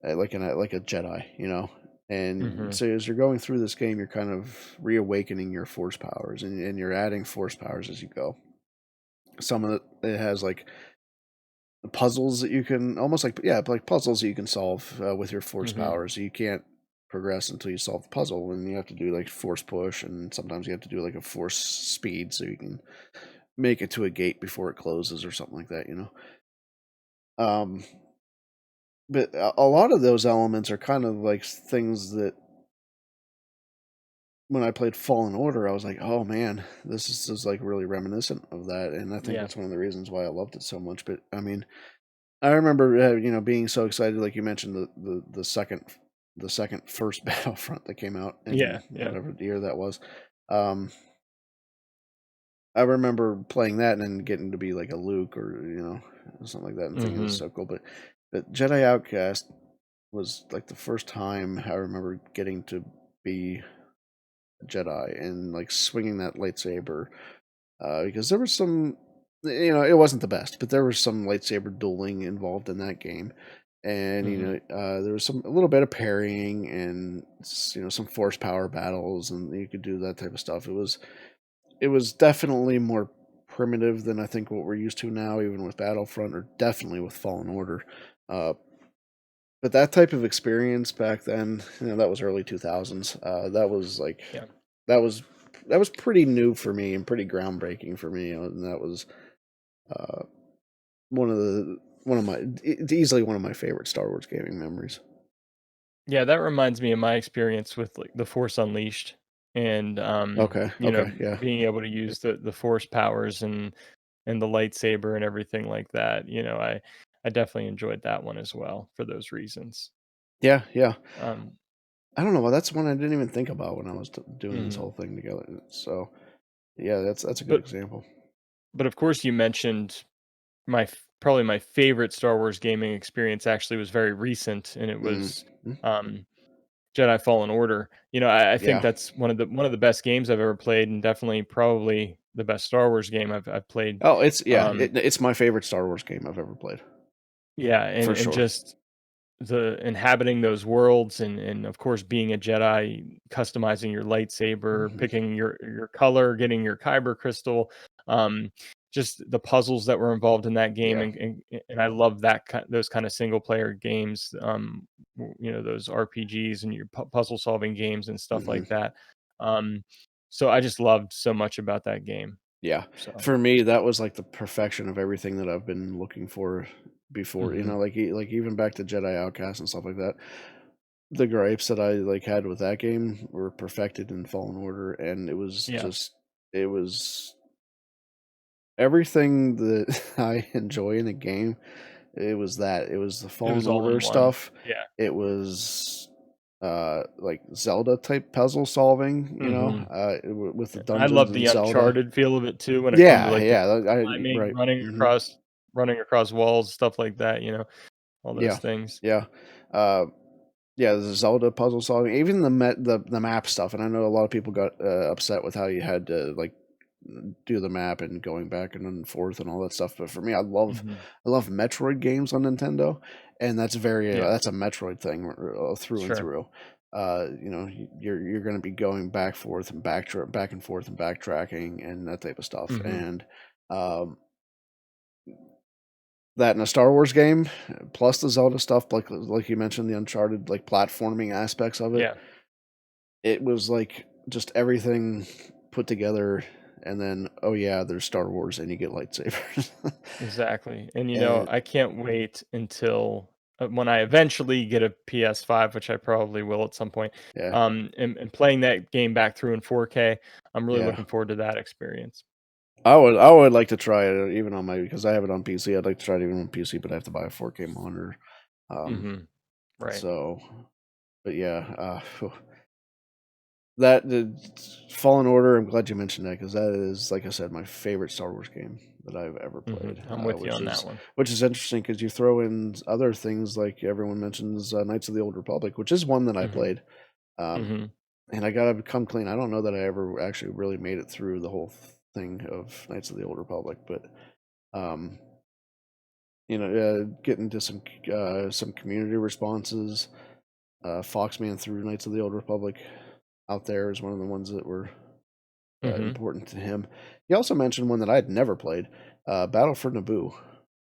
like a Jedi. And so as you're going through this game, you're kind of reawakening your force powers, and you're adding force powers as you go. Some of it has like puzzles that you can almost like puzzles that you can solve with your force powers. You can't progress until you solve the puzzle, and you have to do like force push, and sometimes you have to do like a force speed so you can make it to a gate before it closes or something like that. Um, but a lot of those elements are kind of like things that when I played Fallen Order, I was like, oh man, this is like really reminiscent of that, and I think Yeah. that's one of the reasons why I loved it so much. But I mean, I remember being so excited, like you mentioned the second first Battlefront that came out in whatever year that was. I remember playing that and then getting to be like a Luke or something like that, and thinking it was so cool. But But Jedi Outcast was like the first time I remember getting to be a Jedi and like swinging that lightsaber, because there was some, it wasn't the best, but there was some lightsaber dueling involved in that game, and there was a little bit of parrying and some force power battles, and you could do that type of stuff. It was definitely more primitive than I think what we're used to now, even with Battlefront or definitely with Fallen Order. Uh, but that type of experience back then, that was early 2000s. That was like Yeah. that was that was pretty new for me and pretty groundbreaking for me, and that was uh, one of my easily one of my favorite Star Wars gaming memories. Yeah, that reminds me of my experience with like the Force Unleashed and Okay, okay, yeah, being able to use the Force powers and the lightsaber and everything like that. I definitely enjoyed that one as well for those reasons. yeah, yeah. Um, I don't know. Well, that's one I didn't even think about when I was doing this mhm. whole thing together. So, yeah, that's a good But example. but of course you mentioned probably my favorite Star Wars gaming experience actually was very recent, and it Mm, was mm, um, Jedi Fallen Order. I think yeah. that's one of the best games I've ever played, and definitely probably the best Star Wars game I've played. Oh, Um, it's my favorite Star Wars game I've ever played yeah, and for and sure. just the inhabiting those worlds, and of course being a Jedi, customizing your lightsaber, Mhm. picking your color, getting your kyber crystal, um, just the puzzles that were involved in that game, Yeah. and I love those kind of single player games, those RPGs and your puzzle solving games and stuff Hmm. like that. Um, so I just loved so much about that game. Yeah. So, For me, that was like the perfection of everything that I've been looking for before. mhm. Like even back to Jedi Outcast and stuff like that. The gripes that I like had with that game were perfected in Fallen Order, and Yeah, it was everything that I enjoy in a game. It was the it Fallen was all Order in one. stuff. Yeah. It was like Zelda type puzzle solving, Mhm. with the I dungeons love and the Zelda. Uncharted feel of it too when it come to, Yeah, like, the yeah, climbing, right. Hmm. running across walls, stuff like that, all those Yeah, things. yeah. Uh, yeah, the Zelda puzzle solving, even the map stuff. And I know a lot of people got upset with how you had to like do the map and going back and then forth and all that stuff. But for me, Mhm. I love Metroid games on Nintendo, and Yeah, that's a Metroid thing through and sure. through. You're going to be going back and forth and backtracking and that type of stuff. Mhm. And um, that in a Star Wars game, plus the Zelda stuff, like you mentioned, the Uncharted like platforming aspects of it, Yeah, it was like just everything put together. And then, oh yeah, there's Star Wars, and you get lightsabers. exactly, and, And I can't wait until, when I eventually get a PS5, which I probably will at some point, yeah, and playing that game back through in 4K, I'm really yeah, looking forward to that experience. I would like to try it even on my because I have it on PC. I'd like to try it even on PC, but I have to buy a 4K monitor. Um, Mhm. Right. so, but yeah, that the Fallen Order. I'm glad you mentioned that because that is, like I said, my favorite Star Wars game that I've ever played. I'm with you on that one. Which is interesting because you throw in other things like everyone mentions Knights of the Old Republic, which is one that I Mhm. played. Um, Mhm. and I gotta come clean. I don't know that I ever actually really made it through the whole thing of Knights of the Old Republic, but um, getting to some community responses. Foxman through Knights of the Old Republic out there is one of the ones that were Mhm. important to him. He also mentioned one that I had never played, Battle for Naboo,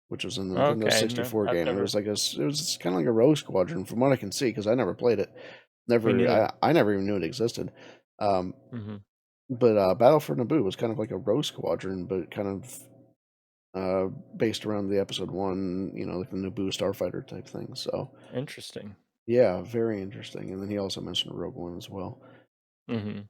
which was in the Nintendo Okay, no, 64 I've game. never. It was kind of like a Rogue Squadron from what I can see because I never played it. Me neither. I never even knew it existed. Um, Mhm. but Battle for Naboo was kind of like a Rogue Squadron, but kind of based around the Episode One, like the Naboo starfighter type thing. So Interesting. yeah, very interesting. And then he also mentioned Rogue One as well. Mhm.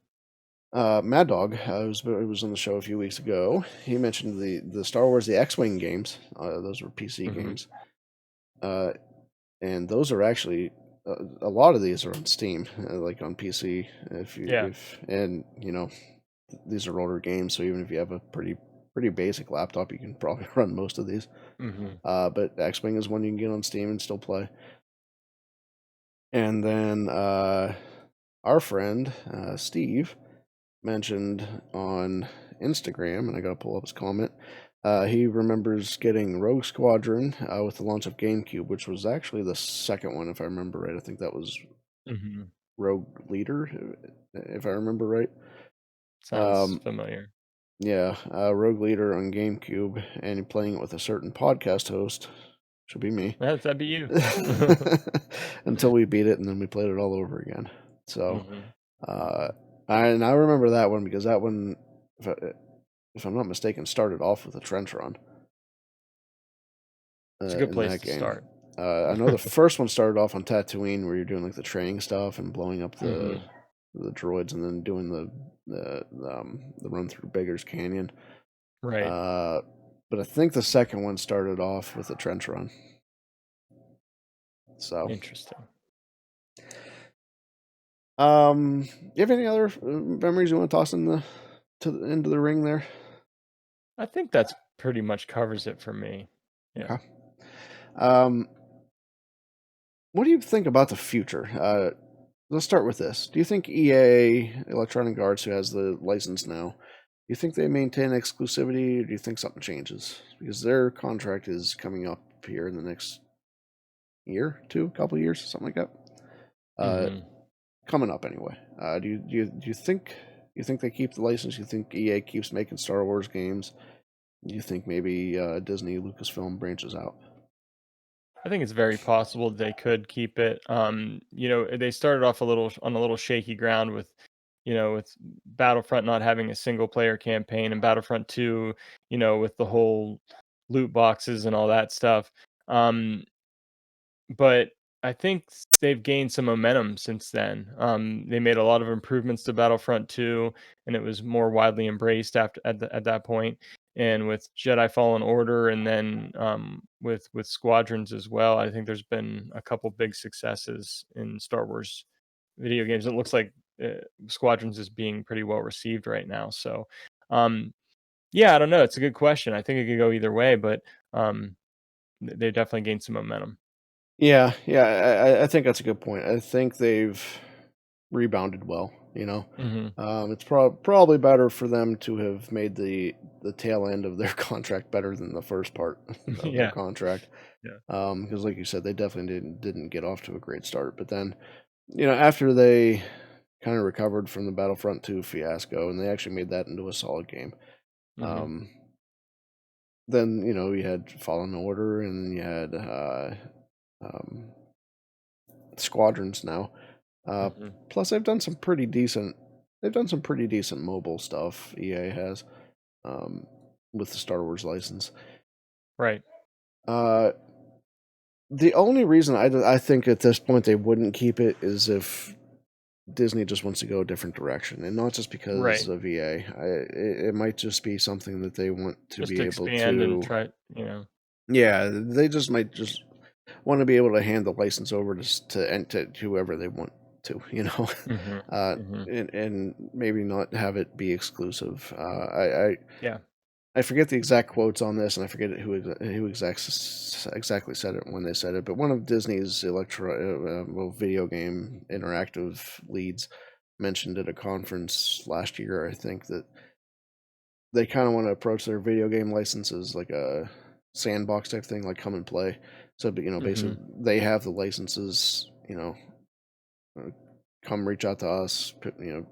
Mad Dog, who was on the show a few weeks ago. He mentioned the Star Wars, the X-wing games. Those were PC Mhm. games, uh, and those are actually a lot of these are on Steam, like on PC. Yeah. If and these are older games, so even if you have a pretty pretty basic laptop. You can probably run most of these. But X-Wing is one you can get on Steam and still play. And then our friend Steve mentioned on Instagram, and I gotta pull up his comment. He remembers getting Rogue Squadron with the launch of GameCube, which was actually the second one, if I remember right. I think that was Rogue Leader, if I remember right. Sounds familiar. Yeah, Rogue Leader on GameCube, and playing it with a certain podcast host. Should be me. That'd be you. Until we beat it, and then we played it all over again. So, I remember that one because that one, if I'm not mistaken, started off with a trench run. It's a good place to start. I know the first one started off on Tatooine, where you're doing like the training stuff and blowing up the droids, and then doing the run through Beggar's Canyon. Right. But I think the second one started off with a trench run. So interesting. You have any other memories you want to toss into the ring there? I think that's pretty much covers it for me. Yeah. Okay. What do you think about the future? Let's start with this. Do you think EA, Electronic Arts, who has the license now, do you think they maintain exclusivity, or do you think something changes? Because their contract is coming up here in the next year, couple of years, something like that. Coming up anyway. Do you think they keep the license? You think EA keeps making Star Wars games? Do you think maybe Disney, Lucasfilm branches out? I think it's very possible they could keep it. They started off on a little shaky ground with Battlefront not having a single player campaign, and Battlefront 2, with the whole loot boxes and all that stuff. But I think they've gained some momentum since then. They made a lot of improvements to Battlefront 2, and it was more widely embraced at that point. And with Jedi Fallen Order, and then with Squadrons as well, I think there's been a couple big successes in Star Wars video games. It looks like Squadrons is being pretty well received right now. So, yeah, I don't know. It's a good question. I think it could go either way, but they definitely gained some momentum. Yeah, I think that's a good point. I think they've rebounded well. It's probably better for them to have made the tail end of their contract better than the first part of their contract. Yeah. Because like you said, they definitely didn't get off to a great start. But then, after they kind of recovered from the Battlefront 2 fiasco, and they actually made that into a solid game. Then you had Fallen Order, and you had Squadrons now. Plus, they've done some pretty decent mobile stuff. EA has with the Star Wars license, right? The only reason I think at this point they wouldn't keep it is if Disney just wants to go a different direction, and not just because of EA. It might just be something that they want to be able to and try. Yeah, they just might just want to be able to hand the license over to whoever they want to, and maybe not have it be exclusive. I forget the exact quotes on this, and I forget who exactly said it when they said it. But one of Disney's video game interactive leads mentioned at a conference last year, I think, that they kind of want to approach their video game licenses like a sandbox type thing, like come and play. So, basically, they have the licenses. Come reach out to us,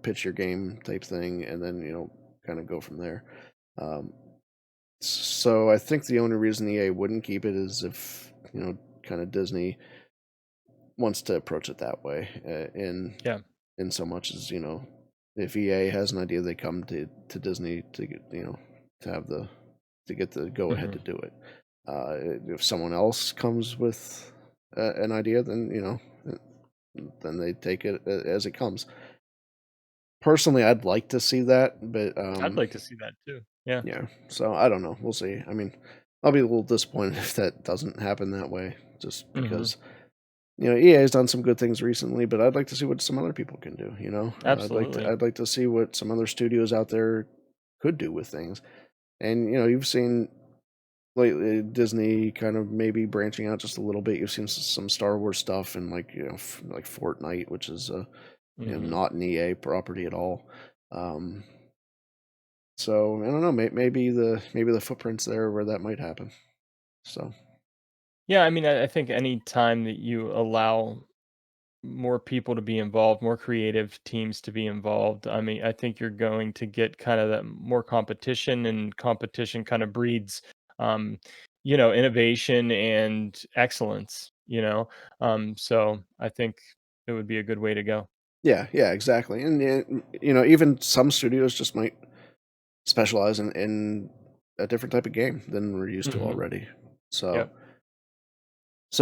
pitch your game type thing, and then kind of go from there. So I think the only reason EA wouldn't keep it is if kind of Disney wants to approach it that way. In so much as if EA has an idea, they come to Disney to get to get the go ahead to do it. If someone else comes with an idea, then then they take it as it comes. Personally, I'd like to see that, but I'd like to see that too. Yeah. Yeah. So I don't know. We'll see. I mean, I'll be a little disappointed if that doesn't happen that way, just because EA has done some good things recently, but I'd like to see what some other people can do. Absolutely. I'd like to see what some other studios out there could do with things. And you've seen lately Disney kind of maybe branching out just a little bit. You've seen some Star Wars stuff and like like Fortnite, which is not an EA property at all. So I don't know. Maybe the footprints there where that might happen. So Yeah, I mean, I think any time that you allow more people to be involved, more creative teams to be involved, I mean, I think you're going to get kind of that more competition, and competition kind of breeds, um, innovation and excellence. So I think it would be a good way to go. yeah, exactly. And even some studios just might specialize in a different type of game than we're used to Hmm. already. So Yep.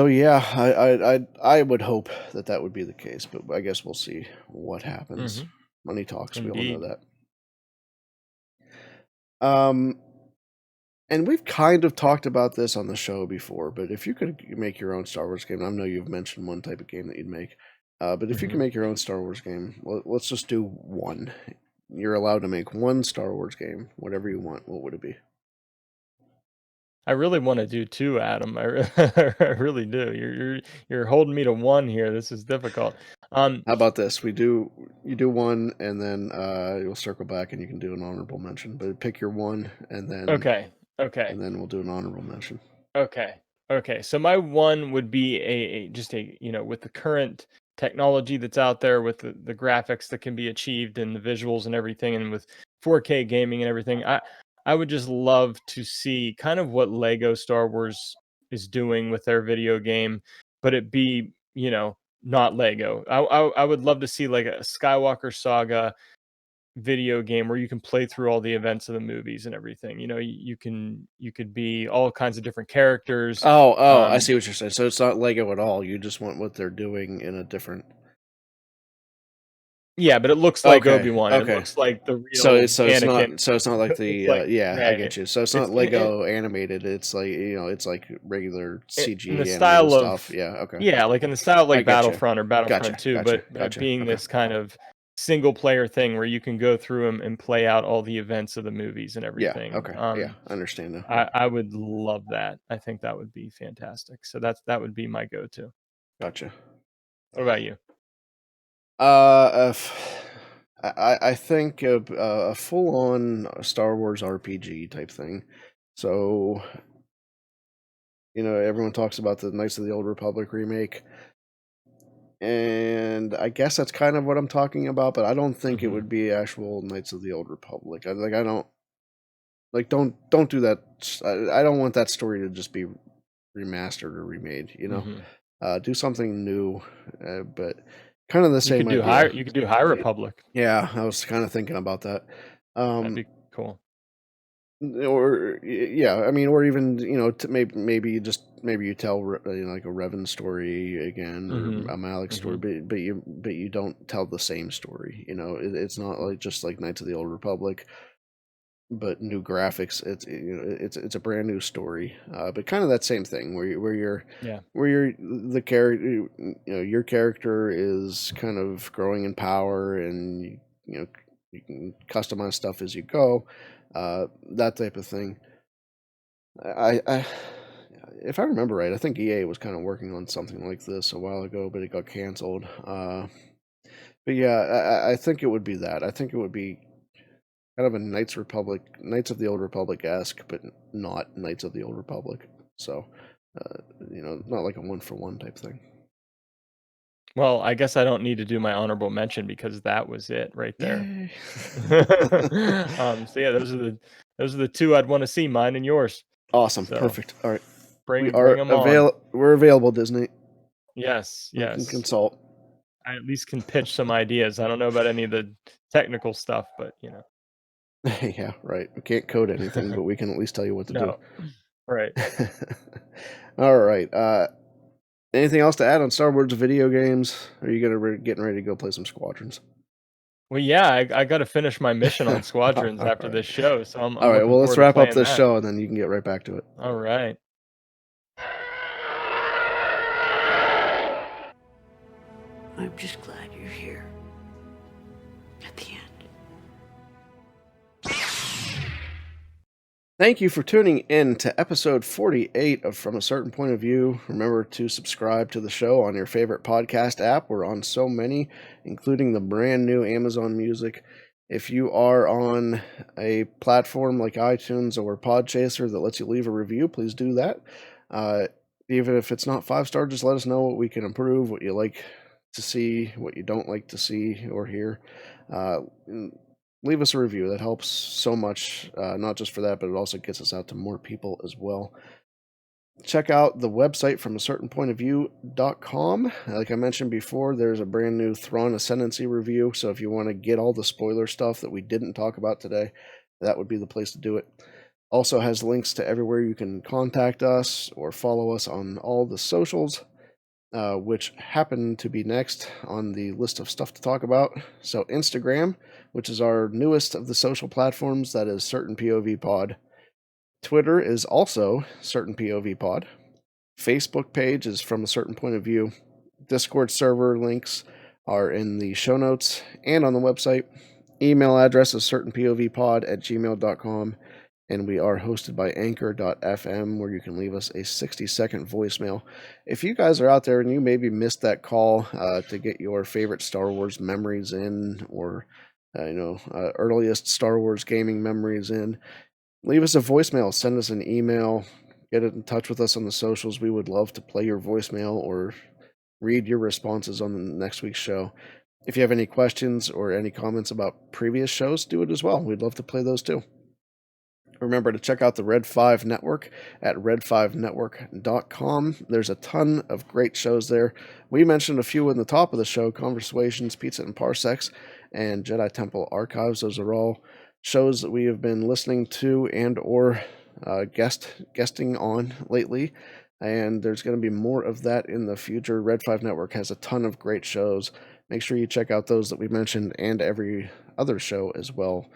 yeah, I would hope that would be the case, but I guess we'll see what happens. Hmm. Money talks. We all know Indeed. that. Um, and we've kind of talked about this on the show before, but if you could make your own Star Wars game, I know you've mentioned one type of game that you'd make, but if you can Hmm. make your own Star Wars game, let's just do one. You're allowed to make one Star Wars game, whatever you want. What would it be? I really want to do two, Adam. I really do. You're holding me to one here. This is difficult. How about this? You do one, and then you'll circle back, and you can do an honorable mention. But pick your one, Okay. Okay. and then we'll do an honorable mention. Okay. Okay. So my one would be just a, with the current technology that's out there, with the graphics that can be achieved and the visuals and everything, and with 4K gaming and everything, I would just love to see kind of what Lego Star Wars is doing with their video game, but it be, not Lego. I would love to see like a Skywalker Saga video game where you can play through all the events of the movies and everything. You could be all kinds of different characters. Oh, I Um, see what you're saying. So it's not Lego at all. You just want what they're doing in a different. yeah, but it looks like Okay, Obi-Wan. It okay. looks like the So real Anakin. it's not like It's the like yeah, I Ray. get you. So it's not It's Lego animated. It's like it's like regular in the CG animated style stuff. of, Yeah, okay. yeah, like in the style of I like get you. Battlefront or Battlefront 2, but being Okay. this kind of single player thing where you can go through and play out all the events of the movies and Yeah, everything. okay. Yeah, I understand now. I would love that. I think that would be fantastic. So that would be my go-to. Gotcha. What about you? I think a full-on Star Wars RPG type thing. So, everyone talks about the Knights of the Old Republic remake, and I guess that's kind of what I'm talking about, but I don't think it Mhm. would be actual Knights of the Old Republic. I don't like don't do that. I don't want that story to just be remastered or remade, Mhm. Do something new, but kind of the You same could do High idea. you could do High Republic. Yeah, I was kind of thinking about that. That'd Um, be cool. or yeah, I mean, or even maybe you tell like a Revan story again or Mhm. a Malik story, Mhm. but you don't tell the same story. It's not like just like Knights of the Old Republic, but new graphics. It's a brand new story, but kind of that same thing Yeah. where you're the character. Your character is kind of growing in power, and you can customize stuff as you go, that type of thing. I if I remember right, I think EA was kind of working on something like this a while ago, but it got canceled. But yeah, I think it would be that. I think it would be kind of a Knights of the Old Republic esque, but not Knights of the Old Republic. So, not like a one for one type thing. Well, I guess I don't need to do my honorable mention because that was it right there. Yay! So yeah, those are the two I'd want to see, mine and yours. Awesome, So perfect. All right, bring them on. We're available, Disney. Yes, We can yes. consult. I at least can pitch some ideas. I don't know about any of the technical stuff, but Yeah, right. We can't code anything, but we can at least tell you what to do. no, right. All right. Anything else to add on Star Wars video games? Or are you getting ready to go play some Squadrons? Well, yeah, I got to finish my mission on Squadrons All after right. this show, so All I'm right. looking Well, let's forward to wrap up playing this that. show, and then you can get right back to it. All right. I'm just glad you're here. At the end. Thank you for tuning in to episode 48 of From a Certain Point of View. Remember to subscribe to the show on your favorite podcast app. We're on so many, including the brand new Amazon Music. If you are on a platform like iTunes or Podchaser that lets you leave a review, please do that. Even if it's not 5-star, just let us know what we can improve, what you like to see, what you don't like to see or hear. Leave us a review. That helps so much, not just for that, but it also gets us out to more people as well. Check out the website from a certain point of view.com. Like I mentioned before, there's a brand new Thrawn Ascendancy review. So if you want to get all the spoiler stuff that we didn't talk about today, that would be the place to do it. Also has links to everywhere you can contact us or follow us on all the socials, which happen to be next on the list of stuff to talk about. So Instagram, which is our newest of the social platforms, that is Certain POV Pod. Twitter is also Certain POV Pod. Facebook page is From a Certain Point of View. Discord server links are in the show notes and on the website. Email address is certainpovpod@gmail.com. And we are hosted by anchor.fm, where you can leave us a 60-second voicemail. If you guys are out there and you maybe missed that call to get your favorite Star Wars memories in, or earliest Star Wars gaming memories in, leave us a voicemail, send us an email, get in touch with us on the socials. We would love to play your voicemail or read your responses on the next week's show. If you have any questions or any comments about previous shows, do it as well. We'd love to play those too. Remember to check out the Red5 Network at red5network.com. There's a ton of great shows there. We mentioned a few in the top of the show: Conversations, Pizza and Parsecs, and Jedi Temple Archives. Those are all shows that we have been listening to and or guesting on lately. And there's going to be more of that in the future. Red5 Network has a ton of great shows. Make sure you check out those that we mentioned and every other show as well.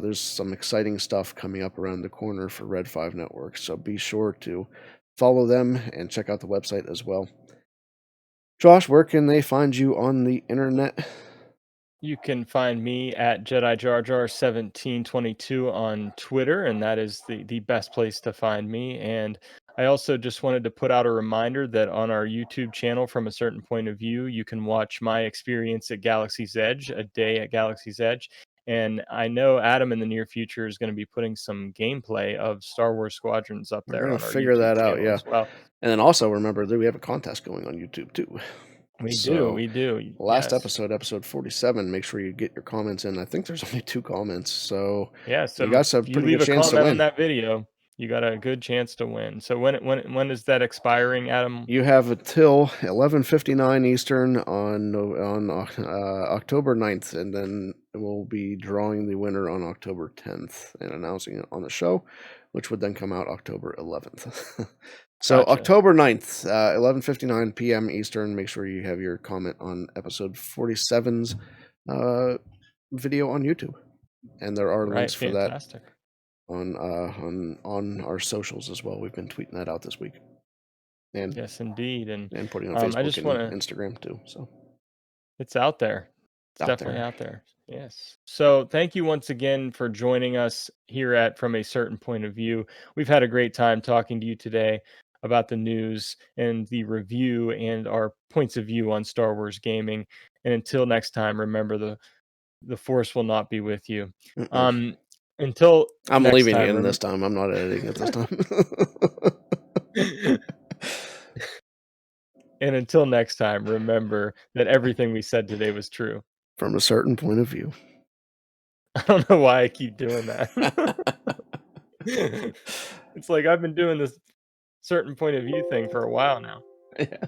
There's some exciting stuff coming up around the corner for Red5 Network, so be sure to follow them and check out the website as well. Josh, where can they find you on the internet? You can find me at Jedi Jar Jar 1722 on Twitter, and that is the best place to find me. And I also just wanted to put out a reminder that on our YouTube channel, From a Certain Point of View, you can watch my experience at Galaxy's Edge, a day at Galaxy's Edge. And I know Adam in the near future is going to be putting some gameplay of Star Wars Squadrons up We're there going on to our figure YouTube that out, channel yeah. as well. And then also remember that we have a contest going on YouTube too. We do. Last Yes. episode 47, make sure you get your comments in. I think there's only 2 comments, so Yeah, so you guys have a if you pretty leave good a chance to comment on win. that video, you got a good chance to win. So when is that expiring, Adam? You have until 11:59 Eastern on October 9th, and then we'll be drawing the winner on October 10th and announcing it on the show, which would then come out October 11th. So Gotcha. October 9th, 11:59 p.m. Eastern. Make sure you have your comment on episode 47's video on YouTube, and there are links for Fantastic. that on our socials as well. We've been tweeting that out this week. And Yes, indeed. And putting on I Facebook just and want to. Instagram too. So It's out there. It's out definitely there. out there. Yes. So thank you once again for joining us here at From a Certain Point of View. We've had a great time talking to you today about the news and the review and our points of view on Star Wars gaming. And until next time, remember the Force will not be with you. Until I'm next leaving it time, in this time. I'm not editing it this time. and until next time, remember that everything we said today was true. From a certain point of view. I don't know why I keep doing that. It's like I've been doing this certain point of view thing for a while now. Yeah.